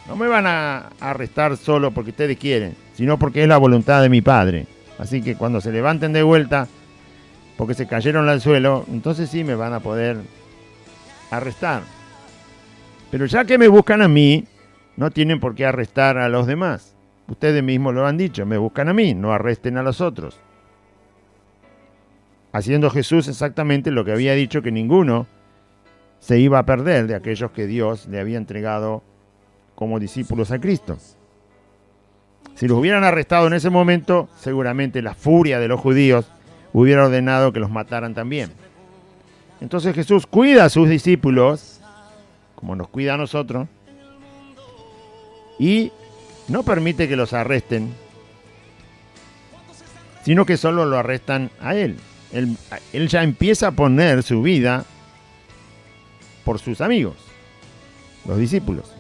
S2: No me van a arrestar solo porque ustedes quieren, sino porque es la voluntad de mi Padre. Así que cuando se levanten de vuelta, porque se cayeron al suelo, entonces sí me van a poder arrestar. Pero ya que me buscan a mí, no tienen por qué arrestar a los demás. Ustedes mismos lo han dicho, me buscan a mí, no arresten a los otros. Haciendo Jesús exactamente lo que había dicho, que ninguno se iba a perder de aquellos que Dios le había entregado como discípulos a Cristo. Si los hubieran arrestado en ese momento, seguramente la furia de los judíos hubiera ordenado que los mataran también. Entonces Jesús cuida a sus discípulos, como nos cuida a nosotros, y no permite que los arresten, sino que solo lo arrestan a Él. Él ya empieza a poner su vida por sus amigos, los discípulos.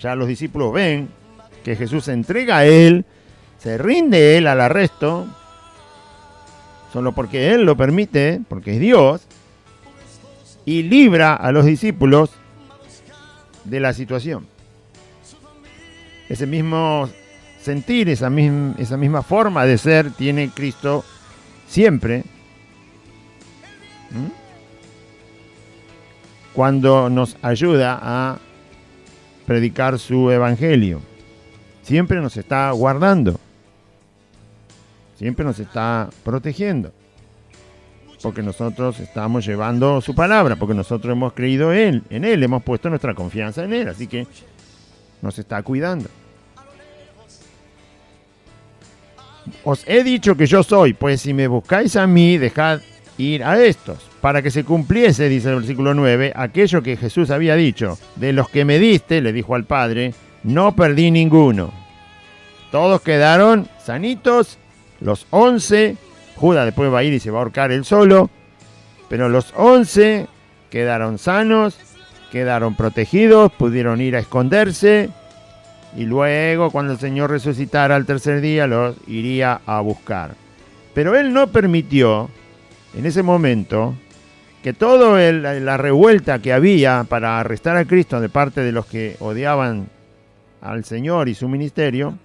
S2: Ya los discípulos ven que Jesús se entrega a Él, se rinde Él al arresto, solo porque Él lo permite, porque es Dios. y libra a los discípulos de la situación. Ese mismo sentir, esa misma forma de ser tiene Cristo siempre. Cuando nos ayuda a predicar su evangelio. Siempre nos está guardando. Siempre nos está protegiendo. Porque nosotros estamos llevando su palabra, porque nosotros hemos creído en Él, hemos puesto nuestra confianza en Él, así que nos está cuidando. Os he dicho que yo soy, pues si me buscáis a mí, dejad ir a estos, para que se cumpliese, dice el versículo 9, aquello que Jesús había dicho, de los que me diste, le dijo al Padre, no perdí ninguno. Todos quedaron sanitos, los 11, Judas después va a ir y se va a ahorcar él solo, pero los 11 quedaron sanos, quedaron protegidos, pudieron ir a esconderse, y luego cuando el Señor resucitara al tercer día los iría a buscar. Pero Él no permitió en ese momento que toda la revuelta que había para arrestar a Cristo de parte de los que odiaban al Señor y su ministerio,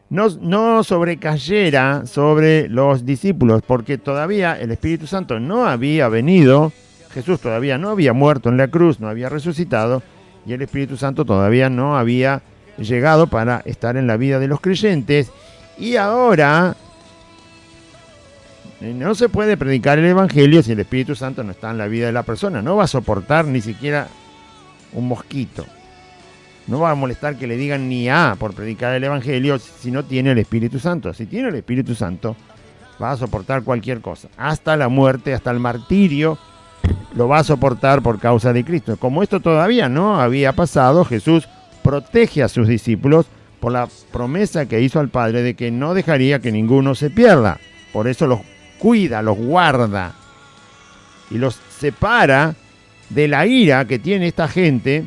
S2: no sobrecayera sobre los discípulos, porque todavía el Espíritu Santo no había venido, Jesús todavía no había muerto en la cruz, no había resucitado, y el Espíritu Santo todavía no había llegado para estar en la vida de los creyentes, y ahora no se puede predicar el Evangelio si el Espíritu Santo no está en la vida de la persona. No va a soportar ni siquiera un mosquito. No va a molestar que le digan ni A por predicar el Evangelio si no tiene el Espíritu Santo. Si tiene el Espíritu Santo, va a soportar cualquier cosa. Hasta la muerte, hasta el martirio, lo va a soportar por causa de Cristo. Como esto todavía no había pasado, Jesús protege a sus discípulos por la promesa que hizo al Padre de que no dejaría que ninguno se pierda. Por eso los cuida, los guarda y los separa de la ira que tiene esta gente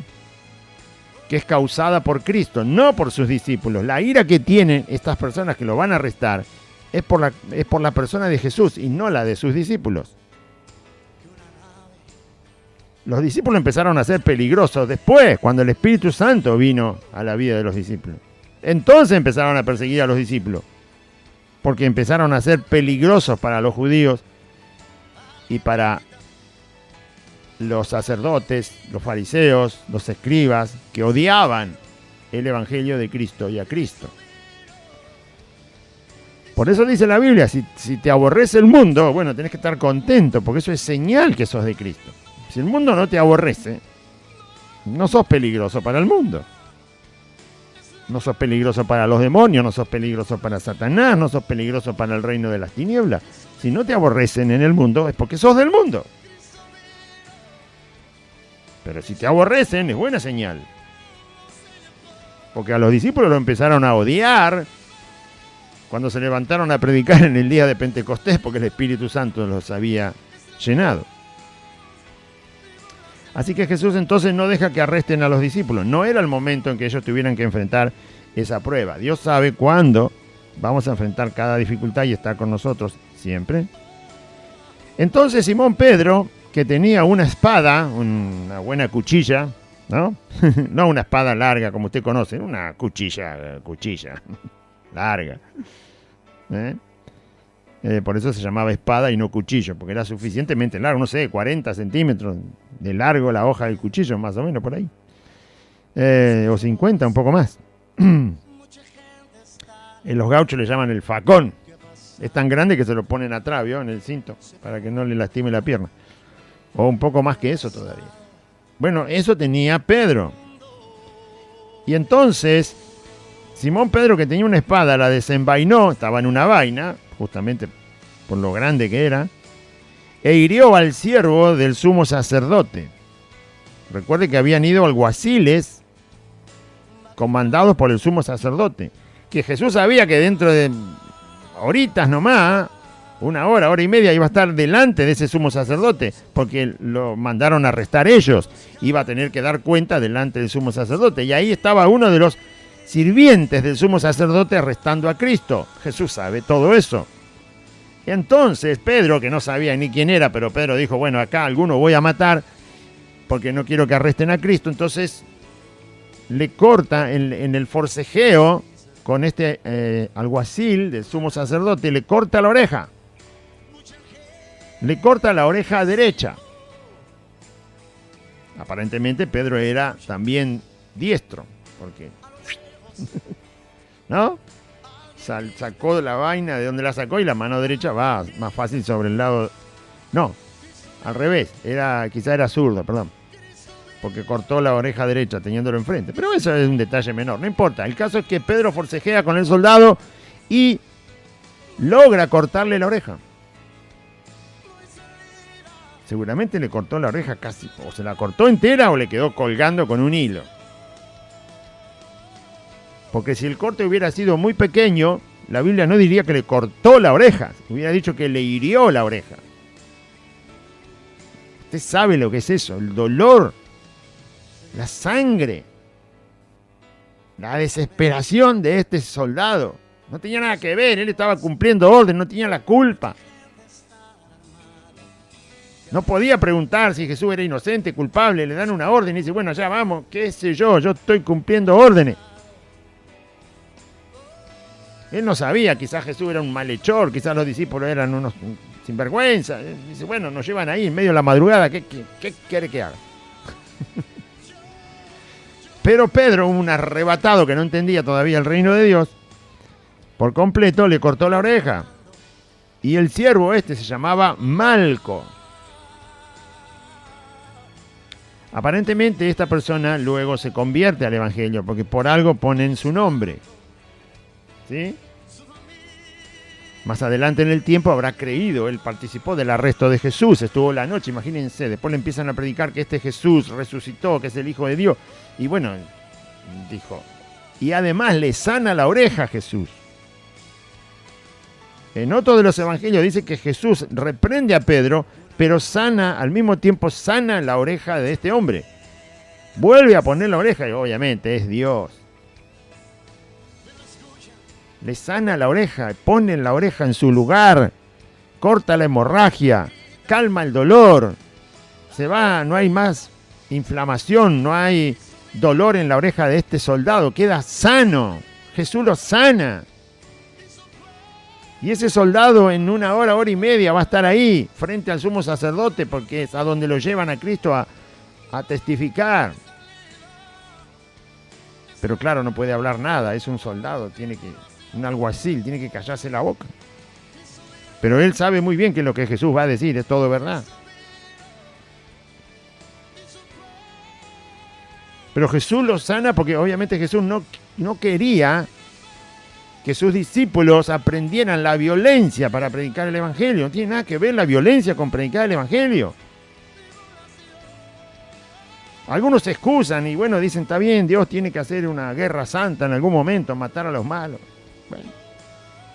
S2: que es causada por Cristo, no por sus discípulos. La ira que tienen estas personas que lo van a arrestar es por la persona de Jesús y no la de sus discípulos. Los discípulos empezaron a ser peligrosos después, cuando el Espíritu Santo vino a la vida de los discípulos. Entonces empezaron a perseguir a los discípulos, porque empezaron a ser peligrosos para los judíos y para los sacerdotes, los fariseos, los escribas, que odiaban el Evangelio de Cristo y a Cristo. Por eso dice la Biblia, si te aborrece el mundo, bueno, tenés que estar contento, porque eso es señal que sos de Cristo. Si el mundo no te aborrece, no sos peligroso para el mundo. No sos peligroso para los demonios, no sos peligroso para Satanás, no sos peligroso para el reino de las tinieblas. Si no te aborrecen en el mundo, es porque sos del mundo. Pero si te aborrecen, es buena señal. Porque a los discípulos lo empezaron a odiar cuando se levantaron a predicar en el día de Pentecostés, porque el Espíritu Santo los había llenado. Así que Jesús entonces no deja que arresten a los discípulos. No era el momento en que ellos tuvieran que enfrentar esa prueba. Dios sabe cuándo vamos a enfrentar cada dificultad y está con nosotros siempre. Entonces Simón Pedro, que tenía una espada, una buena cuchilla, ¿no? No una espada larga como usted conoce, una cuchilla larga. Por eso se llamaba espada y no cuchillo, porque era suficientemente largo, no sé, 40 centímetros de largo la hoja del cuchillo, más o menos por ahí. O 50, un poco más. En los gauchos le llaman el facón. Es tan grande que se lo ponen atrás, ¿vio? En el cinto, para que no le lastime la pierna. O un poco más que eso todavía. Bueno, eso tenía Pedro. Y entonces, Simón Pedro, que tenía una espada, la desenvainó, estaba en una vaina, justamente por lo grande que era, e hirió al siervo del sumo sacerdote. Recuerde que habían ido alguaciles comandados por el sumo sacerdote, que Jesús sabía que dentro de horitas nomás, una hora y media, iba a estar delante de ese sumo sacerdote, porque lo mandaron a arrestar ellos, iba a tener que dar cuenta delante del sumo sacerdote, y ahí estaba uno de los sirvientes del sumo sacerdote arrestando a Cristo. Jesús sabe todo eso. Entonces Pedro, que no sabía ni quién era, pero Pedro dijo, bueno, acá alguno voy a matar porque no quiero que arresten a Cristo. Entonces le corta en el forcejeo con este alguacil del sumo sacerdote, le corta la oreja. Le corta la oreja derecha. Aparentemente Pedro era también diestro, porque ¿no? Sacó la vaina de donde la sacó y la mano derecha va más fácil sobre el lado. No, al revés, quizá era zurdo, perdón, porque cortó la oreja derecha teniéndolo enfrente. Pero eso es un detalle menor, no importa. El caso es que Pedro forcejea con el soldado y logra cortarle la oreja. Seguramente le cortó la oreja casi, o se la cortó entera o le quedó colgando con un hilo. Porque si el corte hubiera sido muy pequeño, la Biblia no diría que le cortó la oreja, hubiera dicho que le hirió la oreja. Usted sabe lo que es eso, el dolor, la sangre, la desesperación de este soldado. No tenía nada que ver, él estaba cumpliendo orden, no tenía la culpa. No podía preguntar si Jesús era inocente, culpable, le dan una orden y dice, bueno, ya vamos, qué sé yo estoy cumpliendo órdenes. Él no sabía, quizás Jesús era un malhechor, quizás los discípulos eran unos sinvergüenza. Él dice, bueno, nos llevan ahí en medio de la madrugada, ¿qué quiere que haga? Pero Pedro, un arrebatado que no entendía todavía el reino de Dios, por completo le cortó la oreja. Y el siervo se llamaba Malco. Aparentemente esta persona luego se convierte al evangelio, porque por algo ponen su nombre. ¿Sí? Más adelante en el tiempo habrá creído, él participó del arresto de Jesús, estuvo la noche, imagínense, después le empiezan a predicar que este Jesús resucitó, que es el Hijo de Dios, y bueno, dijo, y además le sana la oreja a Jesús. En otro de los evangelios dice que Jesús reprende a Pedro, pero al mismo tiempo sana la oreja de este hombre. Vuelve a poner la oreja y obviamente es Dios. Le sana la oreja, pone la oreja en su lugar, corta la hemorragia, calma el dolor, se va, no hay más inflamación, no hay dolor en la oreja de este soldado, queda sano, Jesús lo sana. Y ese soldado en una hora y media va a estar ahí, frente al sumo sacerdote, porque es a donde lo llevan a Cristo a testificar. Pero claro, no puede hablar nada, es un soldado, un alguacil, tiene que callarse la boca. Pero él sabe muy bien que lo que Jesús va a decir es todo verdad. Pero Jesús lo sana porque obviamente Jesús no quería que sus discípulos aprendieran la violencia para predicar el evangelio. No tiene nada que ver la violencia con predicar el evangelio. Algunos se excusan y bueno, dicen, está bien, Dios tiene que hacer una guerra santa en algún momento, matar a los malos. Bueno,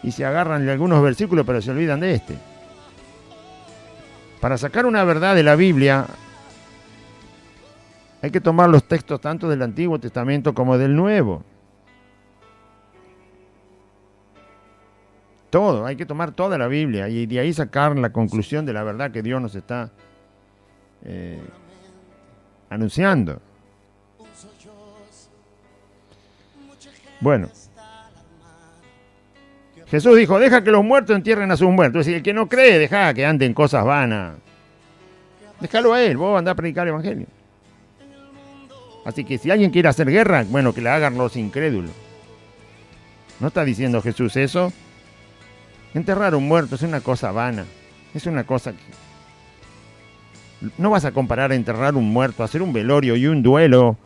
S2: y se agarran de algunos versículos, pero se olvidan de este. Para sacar una verdad de la Biblia, hay que tomar los textos tanto del Antiguo Testamento como del Nuevo. Todo, hay que tomar toda la Biblia y de ahí sacar la conclusión de la verdad que Dios nos está anunciando. Bueno, Jesús dijo, deja que los muertos entierren a sus muertos. Es decir, el que no cree, deja que ande en cosas vanas. Déjalo a él, vos andá a predicar el evangelio. Así que si alguien quiere hacer guerra, bueno, que la hagan los incrédulos. ¿No está diciendo Jesús eso? Enterrar a un muerto es una cosa vana. Es una cosa que... No vas a comparar a enterrar un muerto, hacer un velorio y un duelo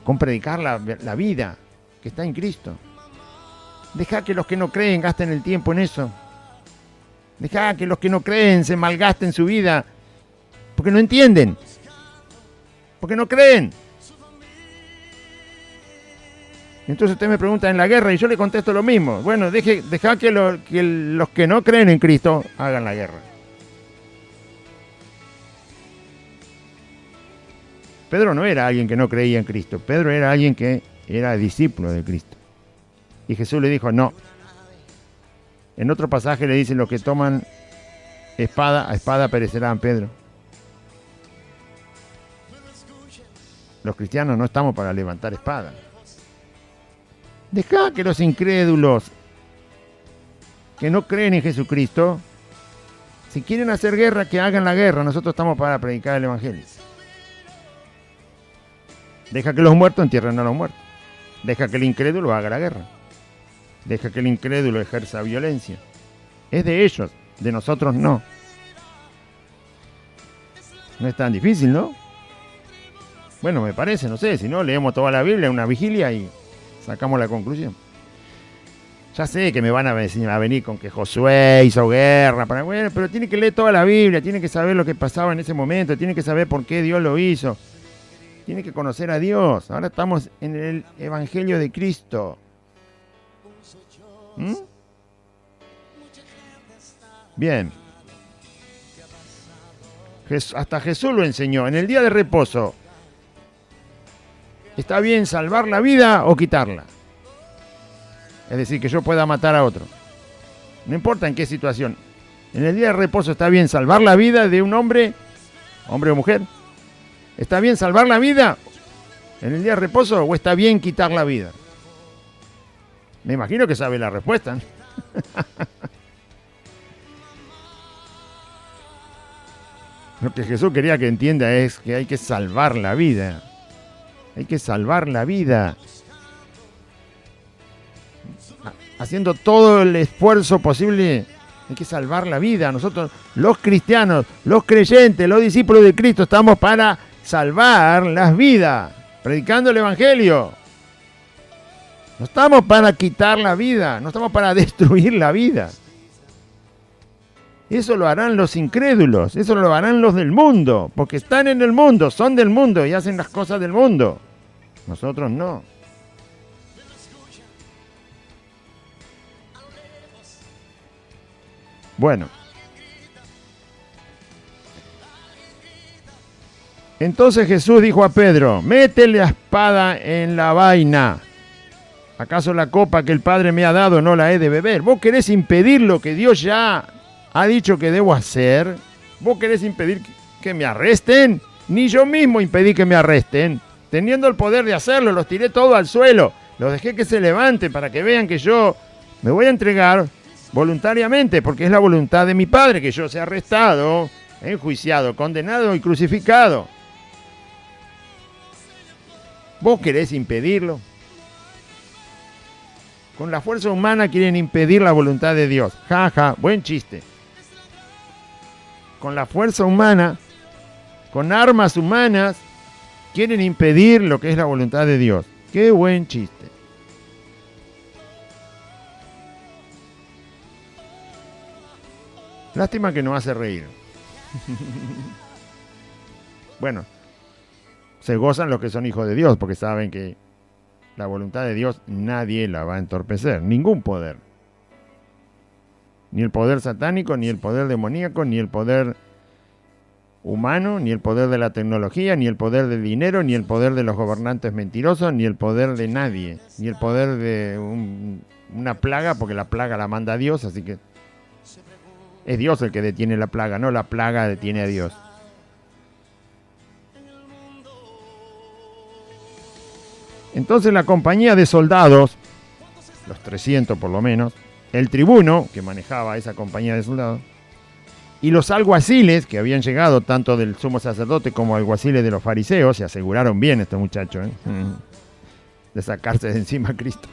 S2: con predicar la vida que está en Cristo. Deja que los que no creen gasten el tiempo en eso. Deja que los que no creen se malgasten su vida porque no entienden, porque no creen. Entonces usted me pregunta en la guerra y yo le contesto lo mismo. Bueno, deja que los que no creen en Cristo hagan la guerra. Pedro no era alguien que no creía en Cristo. Pedro era alguien que era discípulo de Cristo. Y Jesús le dijo, no. En otro pasaje le dicen: los que toman espada, a espada perecerán, Pedro. Los cristianos no estamos para levantar espada. Dejá que los incrédulos que no creen en Jesucristo, si quieren hacer guerra, que hagan la guerra. Nosotros estamos para predicar el Evangelio. Deja que los muertos entierren a los muertos. Deja que el incrédulo haga la guerra. Deja que el incrédulo ejerza violencia. Es de ellos, de nosotros no. No es tan difícil, ¿no? Bueno, me parece, no sé, si no, leemos toda la Biblia en una vigilia y sacamos la conclusión. Ya sé que me van a venir con que Josué hizo guerra, bueno, pero tiene que leer toda la Biblia, tiene que saber lo que pasaba en ese momento, tiene que saber por qué Dios lo hizo, tiene que conocer a Dios. Ahora estamos en el Evangelio de Cristo. Bien. Hasta Jesús lo enseñó. En el día de reposo, ¿está bien salvar la vida o quitarla? Es decir, que yo pueda matar a otro. No importa en qué situación. En el día de reposo, ¿está bien salvar la vida de un hombre o mujer? ¿Está bien salvar la vida en el día de reposo o está bien quitar la vida? Me imagino que sabe la respuesta, ¿no? Lo que Jesús quería que entienda es que hay que salvar la vida. Hay que salvar la vida. Haciendo todo el esfuerzo posible, hay que salvar la vida. Nosotros, los cristianos, los creyentes, los discípulos de Cristo, estamos para salvar las vidas, predicando el Evangelio. No estamos para quitar la vida, no estamos para destruir la vida. Eso lo harán los incrédulos, eso lo harán los del mundo, porque están en el mundo, son del mundo y hacen las cosas del mundo. Nosotros no. Bueno. Entonces Jesús dijo a Pedro: mete la espada en la vaina. ¿Acaso la copa que el Padre me ha dado no la he de beber? ¿Vos querés impedir lo que Dios ya ha dicho que debo hacer? ¿Vos querés impedir que me arresten? Ni yo mismo impedí que me arresten. Teniendo el poder de hacerlo, los tiré todo al suelo. Los dejé que se levanten para que vean que yo me voy a entregar voluntariamente, porque es la voluntad de mi Padre que yo sea arrestado, enjuiciado, condenado y crucificado. ¿Vos querés impedirlo? Con la fuerza humana quieren impedir la voluntad de Dios. Ja, ja, buen chiste. Con la fuerza humana, con armas humanas, quieren impedir lo que es la voluntad de Dios. Qué buen chiste. Lástima que no hace reír. Bueno, se gozan los que son hijos de Dios, porque saben que la voluntad de Dios nadie la va a entorpecer, ningún poder. Ni el poder satánico, ni el poder demoníaco, ni el poder humano, ni el poder de la tecnología, ni el poder del dinero, ni el poder de los gobernantes mentirosos, ni el poder de nadie, ni el poder de una plaga, porque la plaga la manda Dios, así que es Dios el que detiene la plaga, no la plaga detiene a Dios. Entonces la compañía de soldados, los 300 por lo menos, el tribuno, que manejaba esa compañía de soldados, y los alguaciles, que habían llegado tanto del sumo sacerdote como alguaciles de los fariseos, se aseguraron bien estos muchachos, de sacarse de encima a Cristo.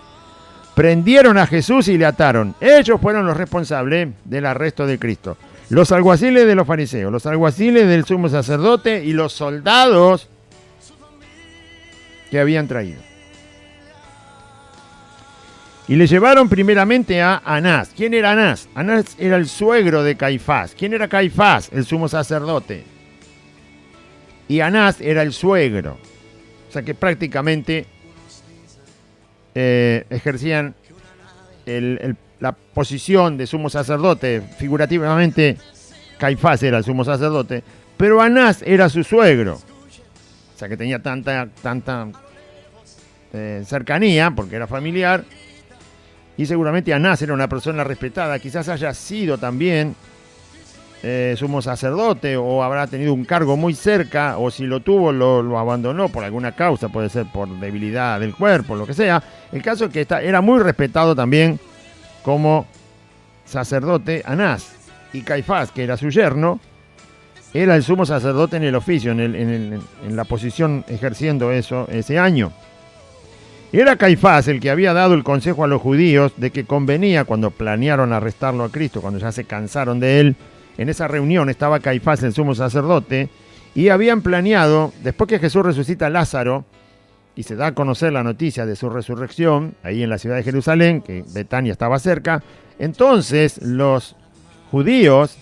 S2: Prendieron a Jesús y le ataron. Ellos fueron los responsables del arresto de Cristo. Los alguaciles de los fariseos, los alguaciles del sumo sacerdote y los soldados que habían traído. Y le llevaron primeramente a Anás. ¿Quién era Anás? Anás era el suegro de Caifás. ¿Quién era Caifás? El sumo sacerdote. Y Anás era el suegro. O sea que prácticamente ejercían la posición de sumo sacerdote. Figurativamente, Caifás era el sumo sacerdote, pero Anás era su suegro. O sea que tenía tanta cercanía, porque era familiar. y seguramente Anás era una persona respetada, quizás haya sido también sumo sacerdote, o habrá tenido un cargo muy cerca, o si lo tuvo lo abandonó por alguna causa, puede ser por debilidad del cuerpo, lo que sea. El caso es que era muy respetado también como sacerdote Anás, y Caifás, que era su yerno, era el sumo sacerdote en el oficio, en la posición ejerciendo eso ese año. Era Caifás el que había dado el consejo a los judíos de que convenía, cuando planearon arrestarlo a Cristo, cuando ya se cansaron de él. En esa reunión estaba Caifás, el sumo sacerdote, y habían planeado, después que Jesús resucita a Lázaro y se da a conocer la noticia de su resurrección, ahí en la ciudad de Jerusalén, que Betania estaba cerca, entonces los judíos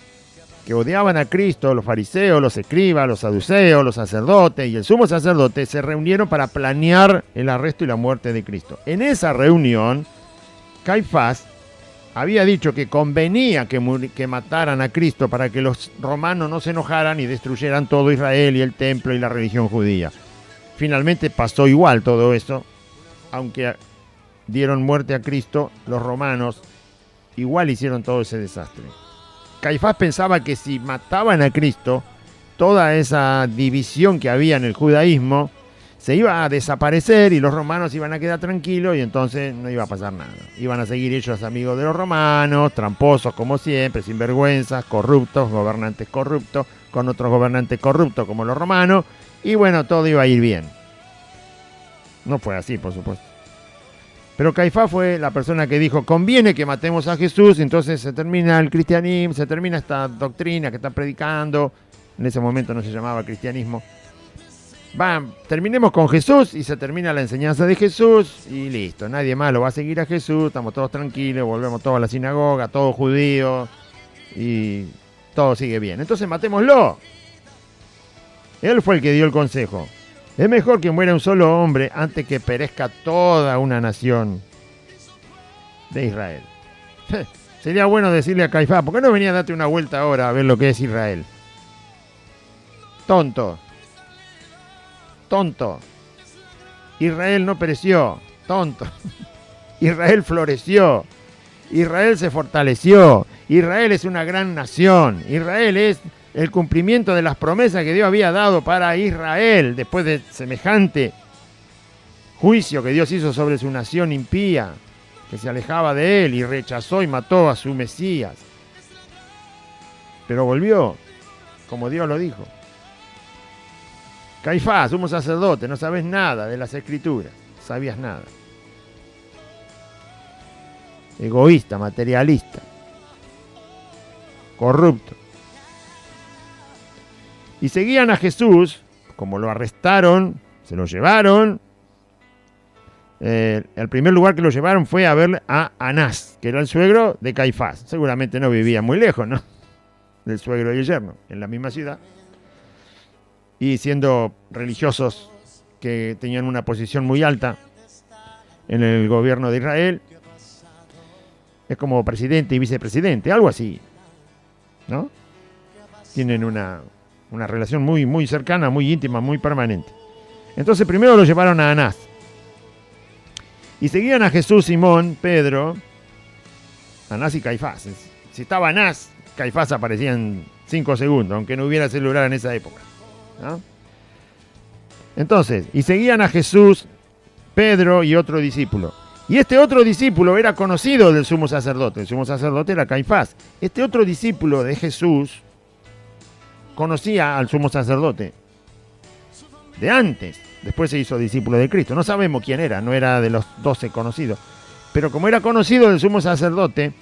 S2: que odiaban a Cristo, los fariseos, los escribas, los saduceos, los sacerdotes y el sumo sacerdote, se reunieron para planear el arresto y la muerte de Cristo. En esa reunión, Caifás había dicho que convenía que mataran a Cristo para que los romanos no se enojaran y destruyeran todo Israel y el templo y la religión judía. Finalmente pasó igual todo eso, aunque dieron muerte a Cristo, los romanos igual hicieron todo ese desastre. Caifás pensaba que si mataban a Cristo, toda esa división que había en el judaísmo se iba a desaparecer y los romanos iban a quedar tranquilos y entonces no iba a pasar nada. Iban a seguir ellos amigos de los romanos, tramposos como siempre, sinvergüenzas, corruptos, gobernantes corruptos, con otros gobernantes corruptos como los romanos, y bueno, todo iba a ir bien. No fue así, por supuesto. Pero Caifás fue la persona que dijo, conviene que matemos a Jesús, entonces se termina el cristianismo, se termina esta doctrina que están predicando. En ese momento no se llamaba cristianismo. Terminemos con Jesús y se termina la enseñanza de Jesús y listo, nadie más lo va a seguir a Jesús, estamos todos tranquilos, volvemos todos a la sinagoga, todos judíos y todo sigue bien. Entonces matémoslo. Él fue el que dio el consejo. Es mejor que muera un solo hombre antes que perezca toda una nación de Israel. Sería bueno decirle a Caifás, ¿por qué no venía a darte una vuelta ahora a ver lo que es Israel? Tonto. Israel no pereció, tonto. Israel floreció, Israel se fortaleció, Israel es una gran nación, Israel es el cumplimiento de las promesas que Dios había dado para Israel después de semejante juicio que Dios hizo sobre su nación impía, que se alejaba de él y rechazó y mató a su Mesías. Pero volvió, como Dios lo dijo. Caifás, sumo sacerdote, no sabes nada de las Escrituras, sabías nada. Egoísta, materialista, corrupto. Y seguían a Jesús, como lo arrestaron, se lo llevaron. El primer lugar que lo llevaron fue a ver a Anás, que era el suegro de Caifás. Seguramente no vivía muy lejos, ¿no? Del suegro y el yerno, en la misma ciudad. Y siendo religiosos que tenían una posición muy alta en el gobierno de Israel, es como presidente y vicepresidente, algo así, ¿no? Tienen una relación muy, muy cercana, muy íntima, muy permanente. Entonces primero lo llevaron a Anás. Y seguían a Jesús, Simón, Pedro, Anás y Caifás. Si estaba Anás, Caifás aparecía en 5 segundos, aunque no hubiera celular en esa época, ¿no? Entonces, y seguían a Jesús, Pedro y otro discípulo. Y este otro discípulo era conocido del sumo sacerdote. El sumo sacerdote era Caifás. Este otro discípulo de Jesús conocía al sumo sacerdote de antes. Después se hizo discípulo de Cristo. No sabemos quién era, no era de los 12 conocidos. Pero como era conocido del sumo sacerdote,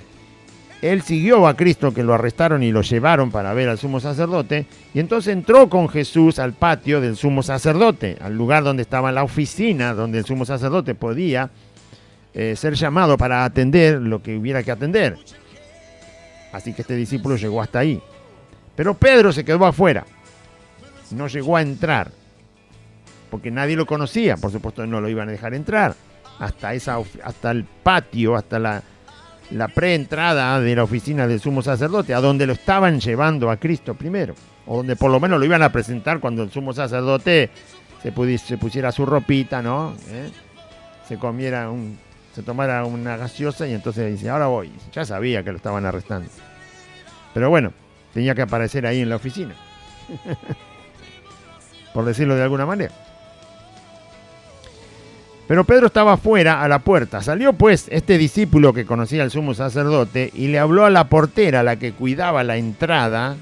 S2: él siguió a Cristo, que lo arrestaron y lo llevaron para ver al sumo sacerdote, y entonces entró con Jesús al patio del sumo sacerdote, al lugar donde estaba la oficina, donde el sumo sacerdote podía ser llamado para atender lo que hubiera que atender. Así que este discípulo llegó hasta ahí. Pero Pedro se quedó afuera, no llegó a entrar, porque nadie lo conocía, por supuesto no lo iban a dejar entrar, hasta el patio, hasta la preentrada de la oficina del sumo sacerdote, a donde lo estaban llevando a Cristo primero, o donde por lo menos lo iban a presentar cuando el sumo sacerdote se pusiera su ropita, ¿no? Se se tomara una gaseosa y entonces dice, ahora voy. Ya sabía que lo estaban arrestando. Pero bueno, tenía que aparecer ahí en la oficina. Por decirlo de alguna manera. Pero Pedro estaba afuera, a la puerta. Salió pues este discípulo que conocía al sumo sacerdote y le habló a la portera, la que cuidaba la entrada,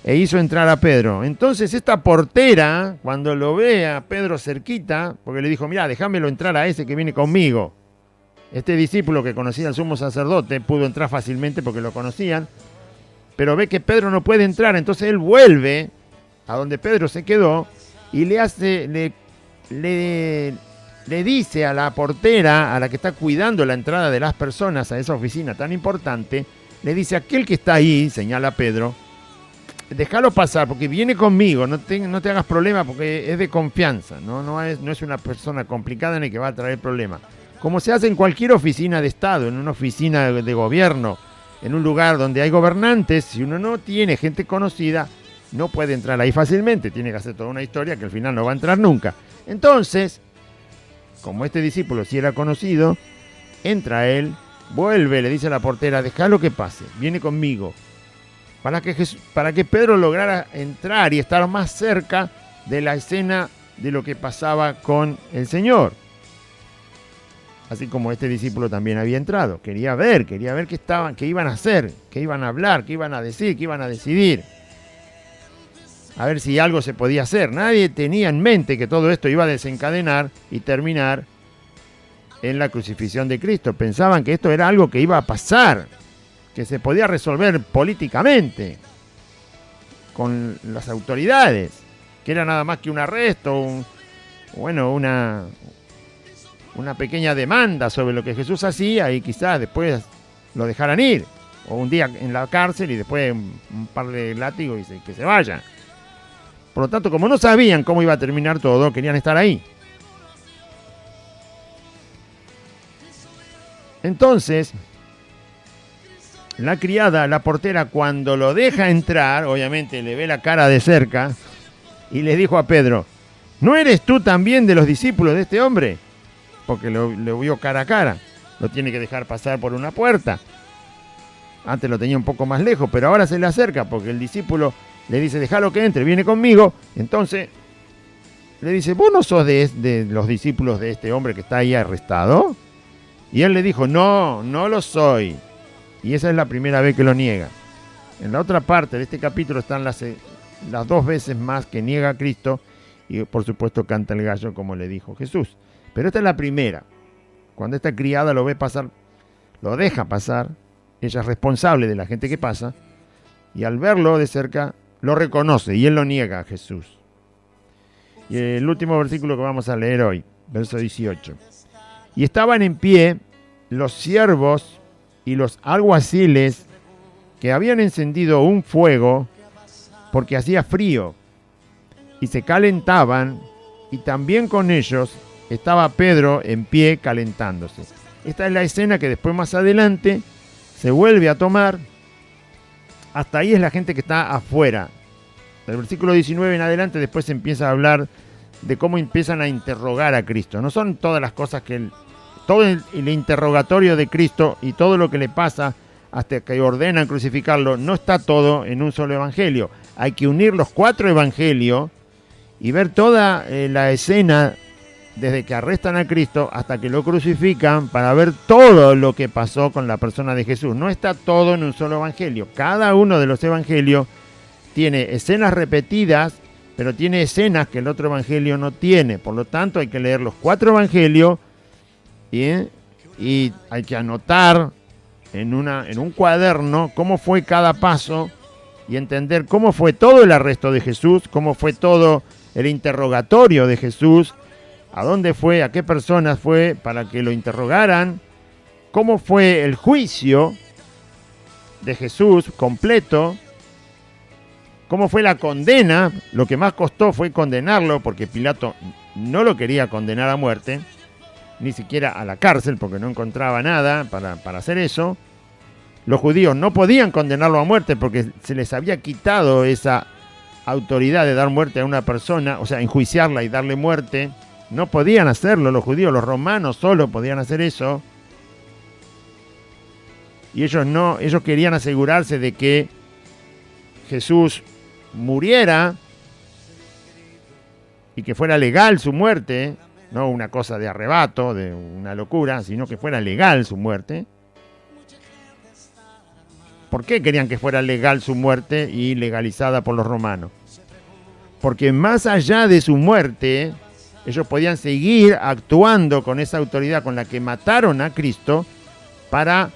S2: e hizo entrar a Pedro. Entonces esta portera, cuando lo ve a Pedro cerquita, porque le dijo, mirá, déjamelo entrar a ese que viene conmigo. Este discípulo que conocía al sumo sacerdote pudo entrar fácilmente porque lo conocían, pero ve que Pedro no puede entrar, entonces él vuelve a donde Pedro se quedó y le dice a la portera, a la que está cuidando la entrada de las personas a esa oficina tan importante, le dice, aquel que está ahí, señala a Pedro, déjalo pasar porque viene conmigo, no te hagas problema porque es de confianza, no es una persona complicada ni que va a traer problemas. Como se hace en cualquier oficina de Estado, en una oficina de gobierno, en un lugar donde hay gobernantes, si uno no tiene gente conocida, no puede entrar ahí fácilmente, tiene que hacer toda una historia que al final no va a entrar nunca. Entonces, como este discípulo sí era conocido, entra él, vuelve, le dice a la portera, déjalo que pase, viene conmigo, para que Pedro lograra entrar y estar más cerca de la escena de lo que pasaba con el Señor. Así como este discípulo también había entrado, quería ver qué iban a hacer, qué iban a hablar, qué iban a decir, qué iban a decidir. A ver si algo se podía hacer. Nadie tenía en mente que todo esto iba a desencadenar y terminar en la crucifixión de Cristo. Pensaban que esto era algo que iba a pasar, que se podía resolver políticamente con las autoridades, que era nada más que un arresto, una pequeña demanda sobre lo que Jesús hacía y quizás después lo dejaran ir, o un día en la cárcel y después un par de látigos y que se vaya. Por lo tanto, como no sabían cómo iba a terminar todo, querían estar ahí. Entonces, la criada, la portera, cuando lo deja entrar, obviamente le ve la cara de cerca y le dijo a Pedro, ¿no eres tú también de los discípulos de este hombre? Porque lo vio cara a cara. Lo tiene que dejar pasar por una puerta. Antes lo tenía un poco más lejos, pero ahora se le acerca porque el discípulo le dice, déjalo que entre, viene conmigo. Entonces le dice, ¿vos no sos de los discípulos de este hombre que está ahí arrestado? Y él le dijo, no lo soy. Y esa es la primera vez que lo niega. En la otra parte de este capítulo están las 2 veces más que niega a Cristo y por supuesto canta el gallo como le dijo Jesús. Pero esta es la primera. Cuando esta criada lo ve pasar, lo deja pasar, ella es responsable de la gente que pasa, y al verlo de cerca, lo reconoce y él lo niega a Jesús. Y el último versículo que vamos a leer hoy, verso 18. Y estaban en pie los siervos y los alguaciles que habían encendido un fuego porque hacía frío, y se calentaban, y también con ellos estaba Pedro en pie calentándose. Esta es la escena que después más adelante se vuelve a tomar. Hasta ahí es la gente que está afuera. Del versículo 19 en adelante después se empieza a hablar de cómo empiezan a interrogar a Cristo. No son todas las cosas que todo el interrogatorio de Cristo y todo lo que le pasa hasta que ordenan crucificarlo, no está todo en un solo evangelio. Hay que unir los 4 evangelios y ver toda la escena desde que arrestan a Cristo hasta que lo crucifican para ver todo lo que pasó con la persona de Jesús. No está todo en un solo evangelio. Cada uno de los evangelios tiene escenas repetidas, pero tiene escenas que el otro evangelio no tiene. Por lo tanto, hay que leer los 4 evangelios y hay que anotar en un cuaderno cómo fue cada paso y entender cómo fue todo el arresto de Jesús, cómo fue todo el interrogatorio de Jesús, a dónde fue, a qué personas fue para que lo interrogaran, cómo fue el juicio de Jesús completo, cómo fue la condena. Lo que más costó fue condenarlo porque Pilato no lo quería condenar a muerte, ni siquiera a la cárcel porque no encontraba nada para hacer eso. Los judíos no podían condenarlo a muerte porque se les había quitado esa autoridad de dar muerte a una persona, o sea, enjuiciarla y darle muerte, no podían hacerlo los judíos, los romanos solo podían hacer eso. Y ellos querían asegurarse de que Jesús muriera y que fuera legal su muerte, no una cosa de arrebato, de una locura, sino que fuera legal su muerte. ¿Por qué querían que fuera legal su muerte y legalizada por los romanos? Porque más allá de su muerte, ellos podían seguir actuando con esa autoridad con la que mataron a Cristo para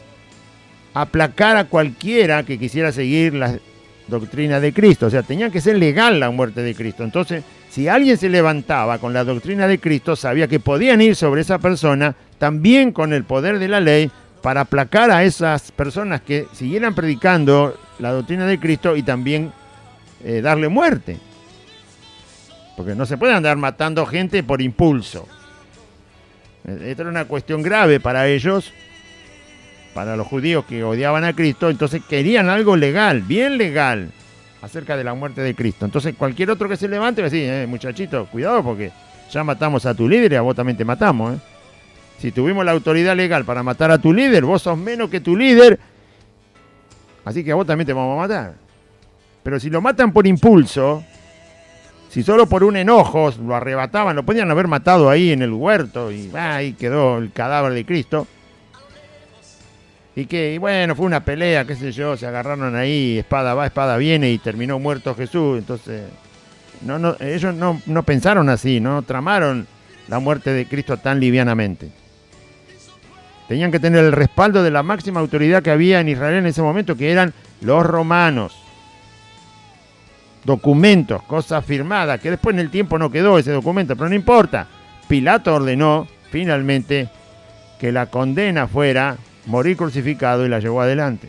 S2: aplacar a cualquiera que quisiera seguir la doctrina de Cristo. O sea, tenía que ser legal la muerte de Cristo. Entonces, si alguien se levantaba con la doctrina de Cristo, sabía que podían ir sobre esa persona, también con el poder de la ley, para aplacar a esas personas que siguieran predicando la doctrina de Cristo y también darle muerte. Porque no se puede andar matando gente por impulso. Esta era una cuestión grave para ellos, para los judíos que odiaban a Cristo. Entonces querían algo legal, bien legal, acerca de la muerte de Cristo. Entonces cualquier otro que se levante va a decir, muchachito, cuidado porque ya matamos a tu líder y a vos también te matamos. Si tuvimos la autoridad legal para matar a tu líder, vos sos menos que tu líder, así que a vos también te vamos a matar. Pero si lo matan por impulso, si solo por un enojo lo arrebataban, lo podían haber matado ahí en el huerto y ahí quedó el cadáver de Cristo. Y bueno, fue una pelea, qué sé yo, se agarraron ahí, espada va, espada viene y terminó muerto Jesús. Entonces, ellos no pensaron así, no tramaron la muerte de Cristo tan livianamente. Tenían que tener el respaldo de la máxima autoridad que había en Israel en ese momento, que eran los romanos. Documentos, cosas firmadas, que después en el tiempo no quedó ese documento, pero no importa. Pilato ordenó finalmente que la condena fuera morir crucificado y la llevó adelante.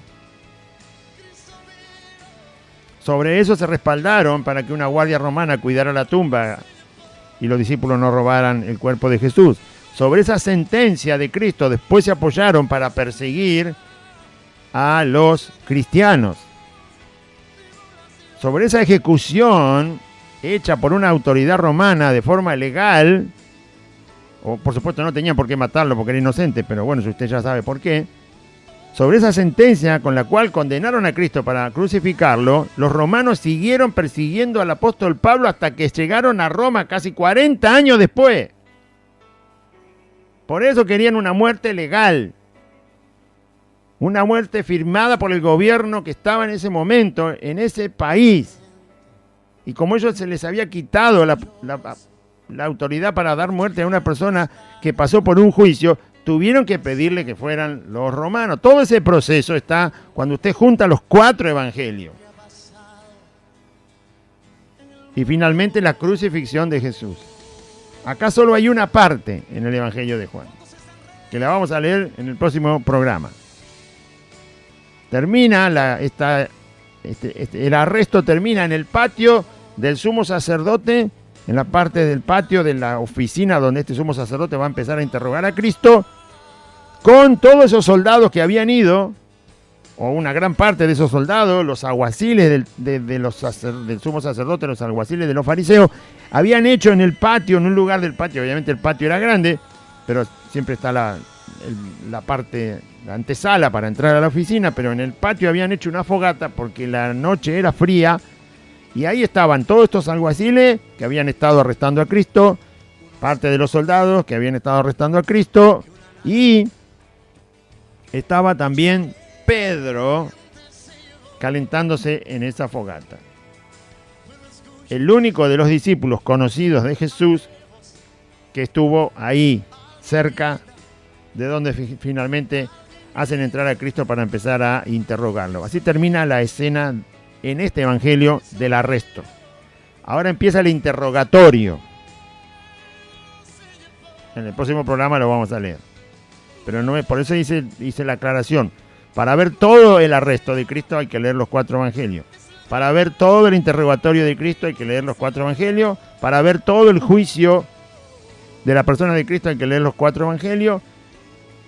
S2: Sobre eso se respaldaron para que una guardia romana cuidara la tumba y los discípulos no robaran el cuerpo de Jesús. Sobre esa sentencia de Cristo después se apoyaron para perseguir a los cristianos. Sobre esa ejecución hecha por una autoridad romana de forma legal, o por supuesto no tenían por qué matarlo porque era inocente, pero bueno, si usted ya sabe por qué. Sobre esa sentencia con la cual condenaron a Cristo para crucificarlo, los romanos siguieron persiguiendo al apóstol Pablo hasta que llegaron a Roma casi 40 años después. Por eso querían una muerte legal, una muerte firmada por el gobierno que estaba en ese momento, en ese país. Y como ellos se les había quitado la autoridad para dar muerte a una persona que pasó por un juicio, tuvieron que pedirle que fueran los romanos. Todo ese proceso está cuando usted junta los 4 evangelios. Y finalmente la crucifixión de Jesús. Acá solo hay una parte en el Evangelio de Juan, que la vamos a leer en el próximo programa. Termina el arresto termina en el patio del sumo sacerdote, en la parte del patio de la oficina donde este sumo sacerdote va a empezar a interrogar a Cristo, con todos esos soldados que habían ido, o una gran parte de esos soldados, los alguaciles del sumo sacerdote, los alguaciles de los fariseos, habían hecho en el patio, en un lugar del patio, obviamente el patio era grande, pero siempre está la parte, la antesala para entrar a la oficina, pero en el patio habían hecho una fogata porque la noche era fría, y ahí estaban todos estos alguaciles que habían estado arrestando a Cristo, parte de los soldados que habían estado arrestando a Cristo, y estaba también Pedro calentándose en esa fogata. El único de los discípulos conocidos de Jesús que estuvo ahí, cerca de donde finalmente hacen entrar a Cristo para empezar a interrogarlo. Así termina la escena en este evangelio del arresto. Ahora empieza el interrogatorio. En el próximo programa lo vamos a leer. Pero no es, por eso hice la aclaración. Para ver todo el arresto de Cristo hay que leer los 4 evangelios. Para ver todo el interrogatorio de Cristo hay que leer los 4 evangelios. Para ver todo el juicio de la persona de Cristo hay que leer los 4 evangelios.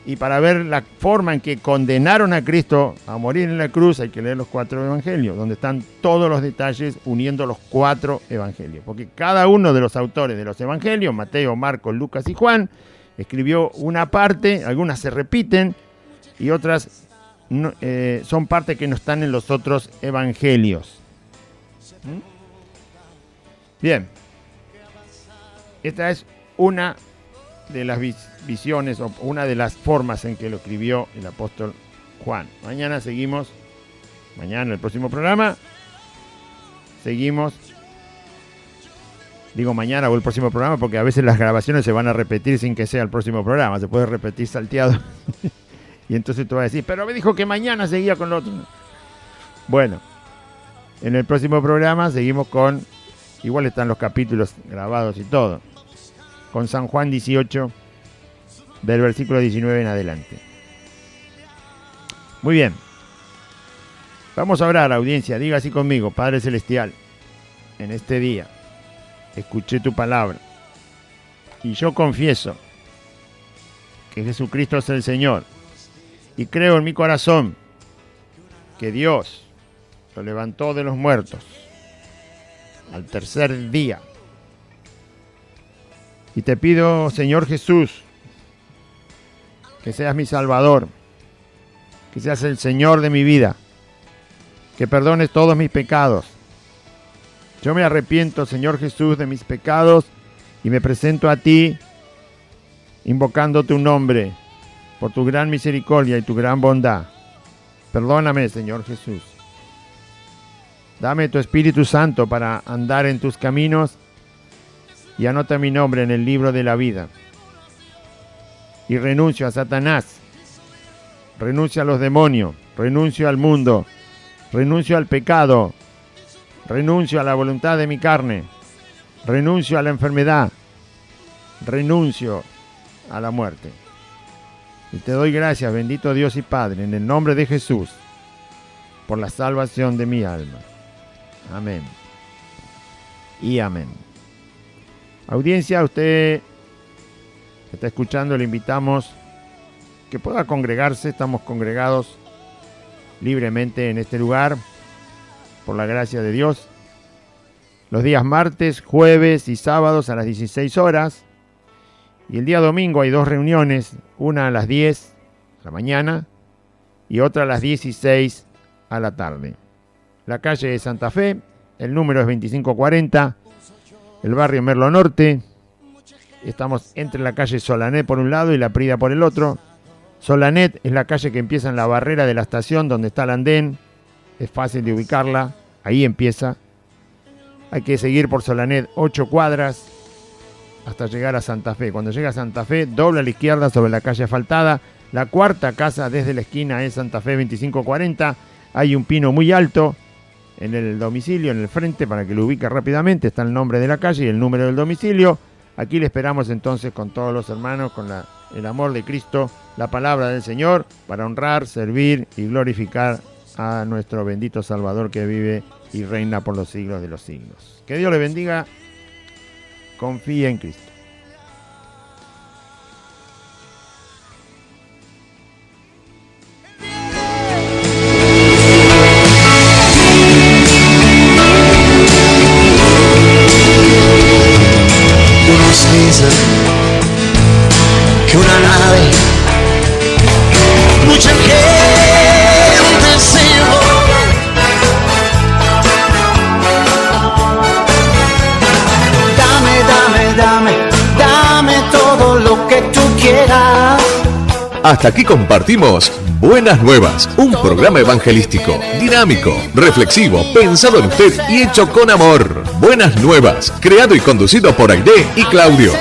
S2: Y para ver la forma en que condenaron a Cristo a morir en la cruz, hay que leer los 4 evangelios, donde están todos los detalles uniendo los 4 evangelios. Porque cada uno de los autores de los evangelios, Mateo, Marcos, Lucas y Juan, escribió una parte, algunas se repiten y otras no, son partes que no están en los otros evangelios. Bien, esta es una de las visiones o una de las formas en que lo escribió el apóstol Juan. Mañana seguimos, mañana el próximo programa, seguimos, digo mañana o el próximo programa porque a veces las grabaciones se van a repetir sin que sea el próximo programa, se puede repetir salteado y entonces tú vas a decir, pero me dijo que mañana seguía con lo otro. Bueno, en el próximo programa seguimos con, igual están los capítulos grabados y todo, con San Juan 18, del versículo 19 en adelante. Muy bien. Vamos a orar, audiencia. Diga así conmigo: Padre Celestial, en este día escuché tu palabra y yo confieso que Jesucristo es el Señor y creo en mi corazón que Dios lo levantó de los muertos al tercer día. Y te pido, Señor Jesús, que seas mi Salvador, que seas el Señor de mi vida, que perdones todos mis pecados. Yo me arrepiento, Señor Jesús, de mis pecados y me presento a ti invocando tu nombre por tu gran misericordia y tu gran bondad. Perdóname, Señor Jesús. Dame tu Espíritu Santo para andar en tus caminos y anota mi nombre en el libro de la vida. Y renuncio a Satanás, renuncio a los demonios, renuncio al mundo, renuncio al pecado, renuncio a la voluntad de mi carne, renuncio a la enfermedad, renuncio a la muerte. Y te doy gracias, bendito Dios y Padre, en el nombre de Jesús, por la salvación de mi alma. Amén. Y amén. Audiencia, usted que está escuchando, le invitamos que pueda congregarse. Estamos congregados libremente en este lugar, por la gracia de Dios, los días martes, jueves y sábados a las 16 horas. Y el día domingo hay 2 reuniones, una a las 10 de la mañana y otra a las 16 a la tarde. La calle de Santa Fe, el número es 2540, el barrio Merlo Norte. Estamos entre la calle Solanet por un lado y la Prida por el otro. Solanet es la calle que empieza en la barrera de la estación donde está el andén. Es fácil de ubicarla, ahí empieza. Hay que seguir por Solanet 8 cuadras hasta llegar a Santa Fe. Cuando llega a Santa Fe, dobla a la izquierda sobre la calle asfaltada. La cuarta casa desde la esquina es Santa Fe 2540. Hay un pino muy alto en el domicilio, en el frente, para que lo ubique rápidamente. Está el nombre de la calle y el número del domicilio. Aquí le esperamos entonces con todos los hermanos, con el amor de Cristo, la palabra del Señor, para honrar, servir y glorificar a nuestro bendito Salvador que vive y reina por los siglos de los siglos. Que Dios le bendiga. Confía en Cristo.
S3: Que una nave, mucha gente se llevó. Dame todo lo que tú quieras.
S4: Hasta aquí compartimos Buenas Nuevas, un programa evangelístico, dinámico, reflexivo, pensado en usted y hecho con amor. Buenas Nuevas, creado y conducido por Aide y Claudio.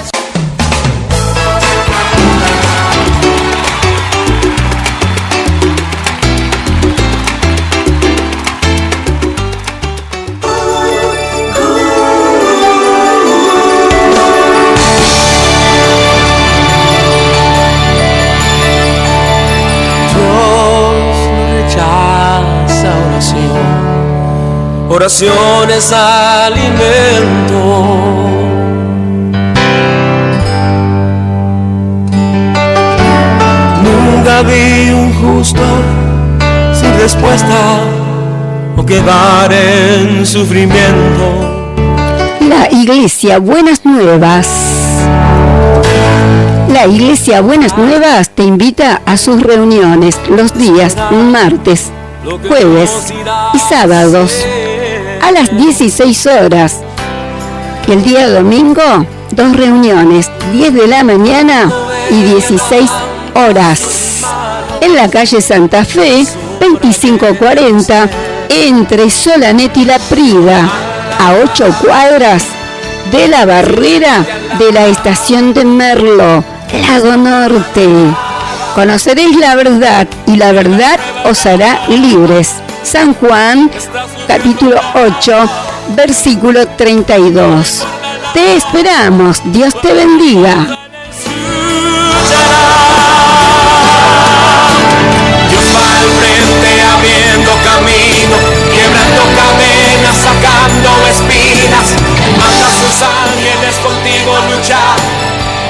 S3: Oración es alimento. respuesta o quedar en sufrimiento.
S1: La Iglesia Buenas Nuevas. La Iglesia Buenas Nuevas te invita a sus reuniones los días martes, jueves y sábados a las 16 horas. Y el día domingo, 2 reuniones, 10 de la mañana y 16 horas. En la calle Santa Fe, 2540, entre Solanet y La Prida, a 8 cuadras de la barrera de la estación de Merlo, Lago Norte. Conoceréis la verdad y la verdad os hará libres. San Juan, capítulo 8, versículo 32. Te esperamos. Dios te bendiga.
S3: Dios va al frente abriendo camino, quebrando cadenas, sacando espinas. Manda sus ángeles contigo luchar.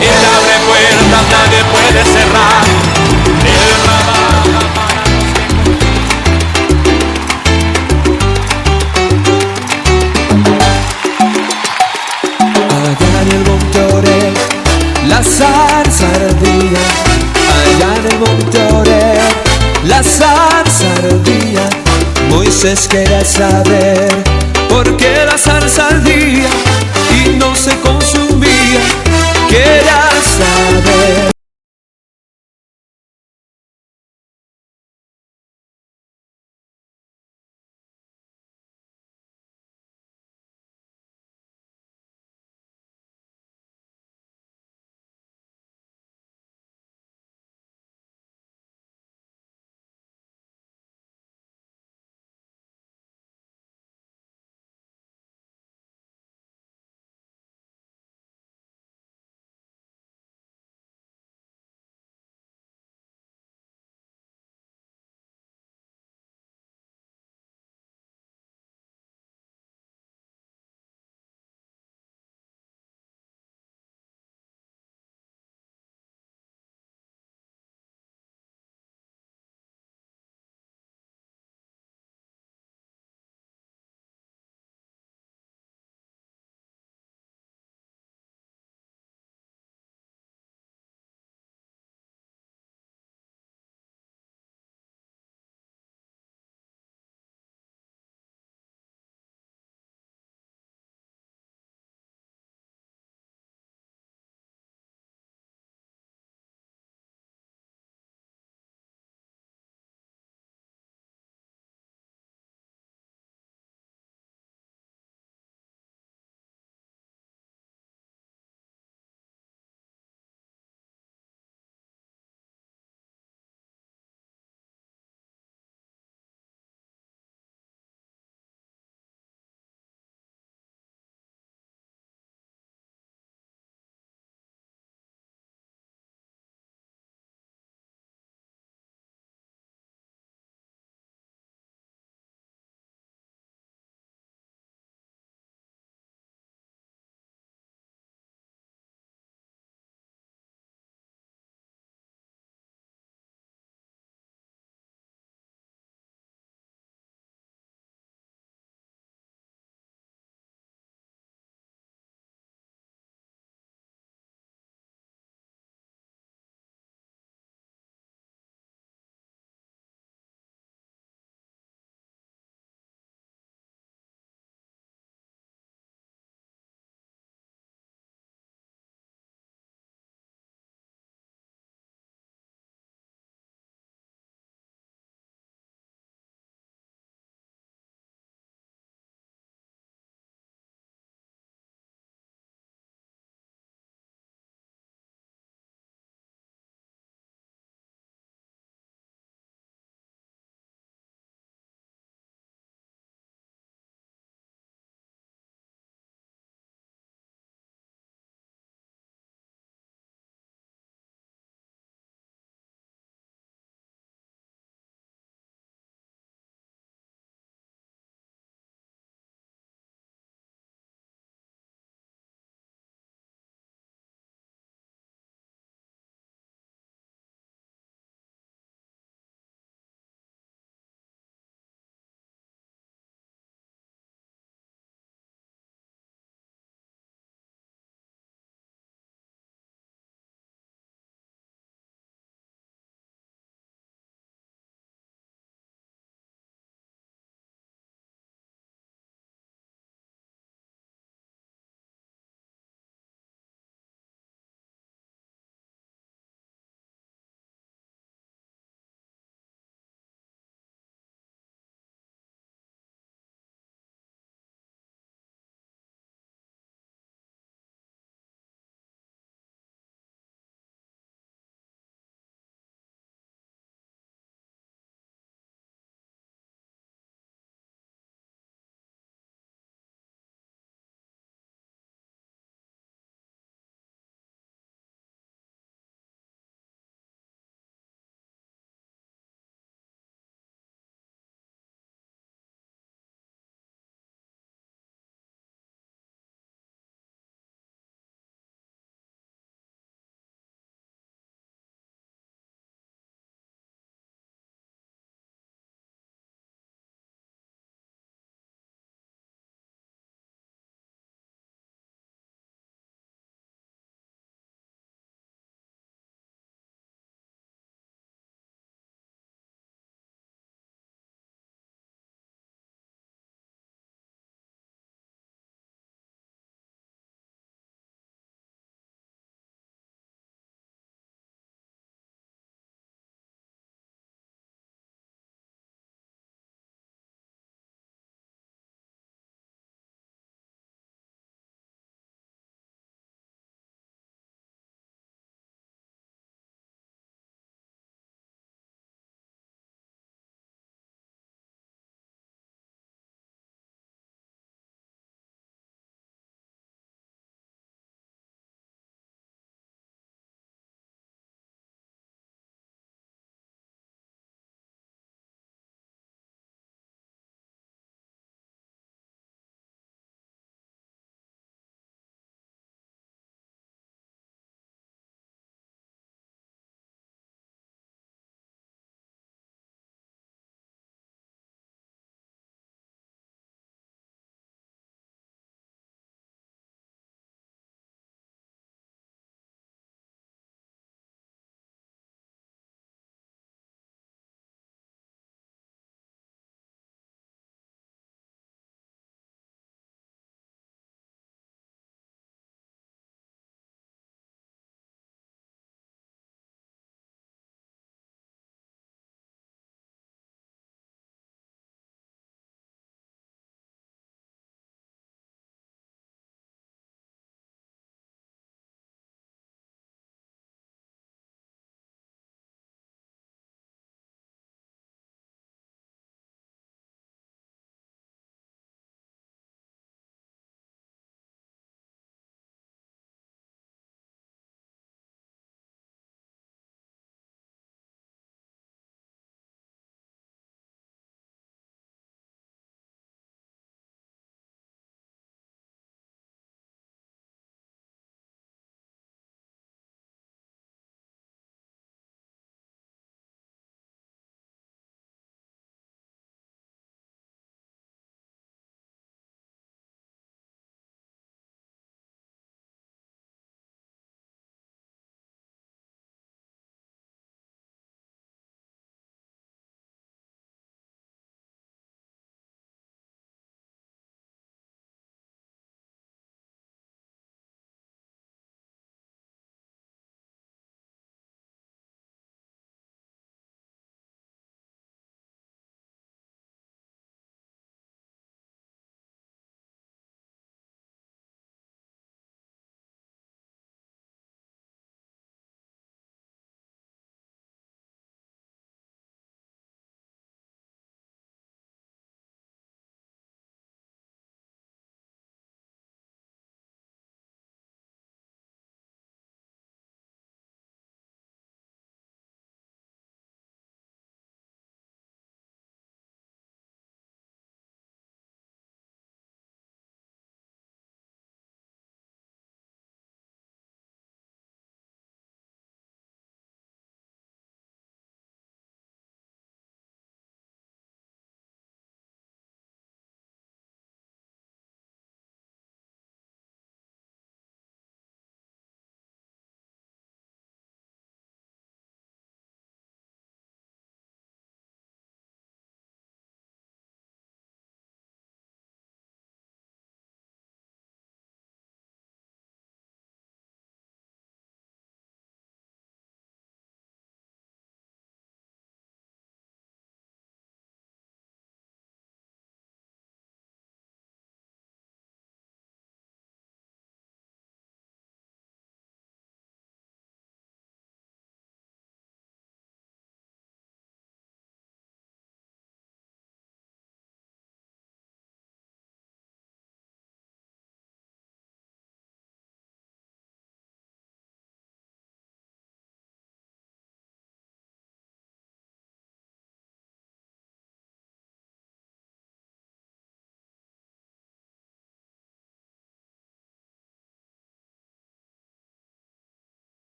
S3: Él abre puertas, nadie puede cerrar. Él trabaja para
S5: allá en el monte Oreb, la zarza ardía. Allá en el monte Oreb, la zarza ardía. Moisés quería saber por qué la zarza ardía y no se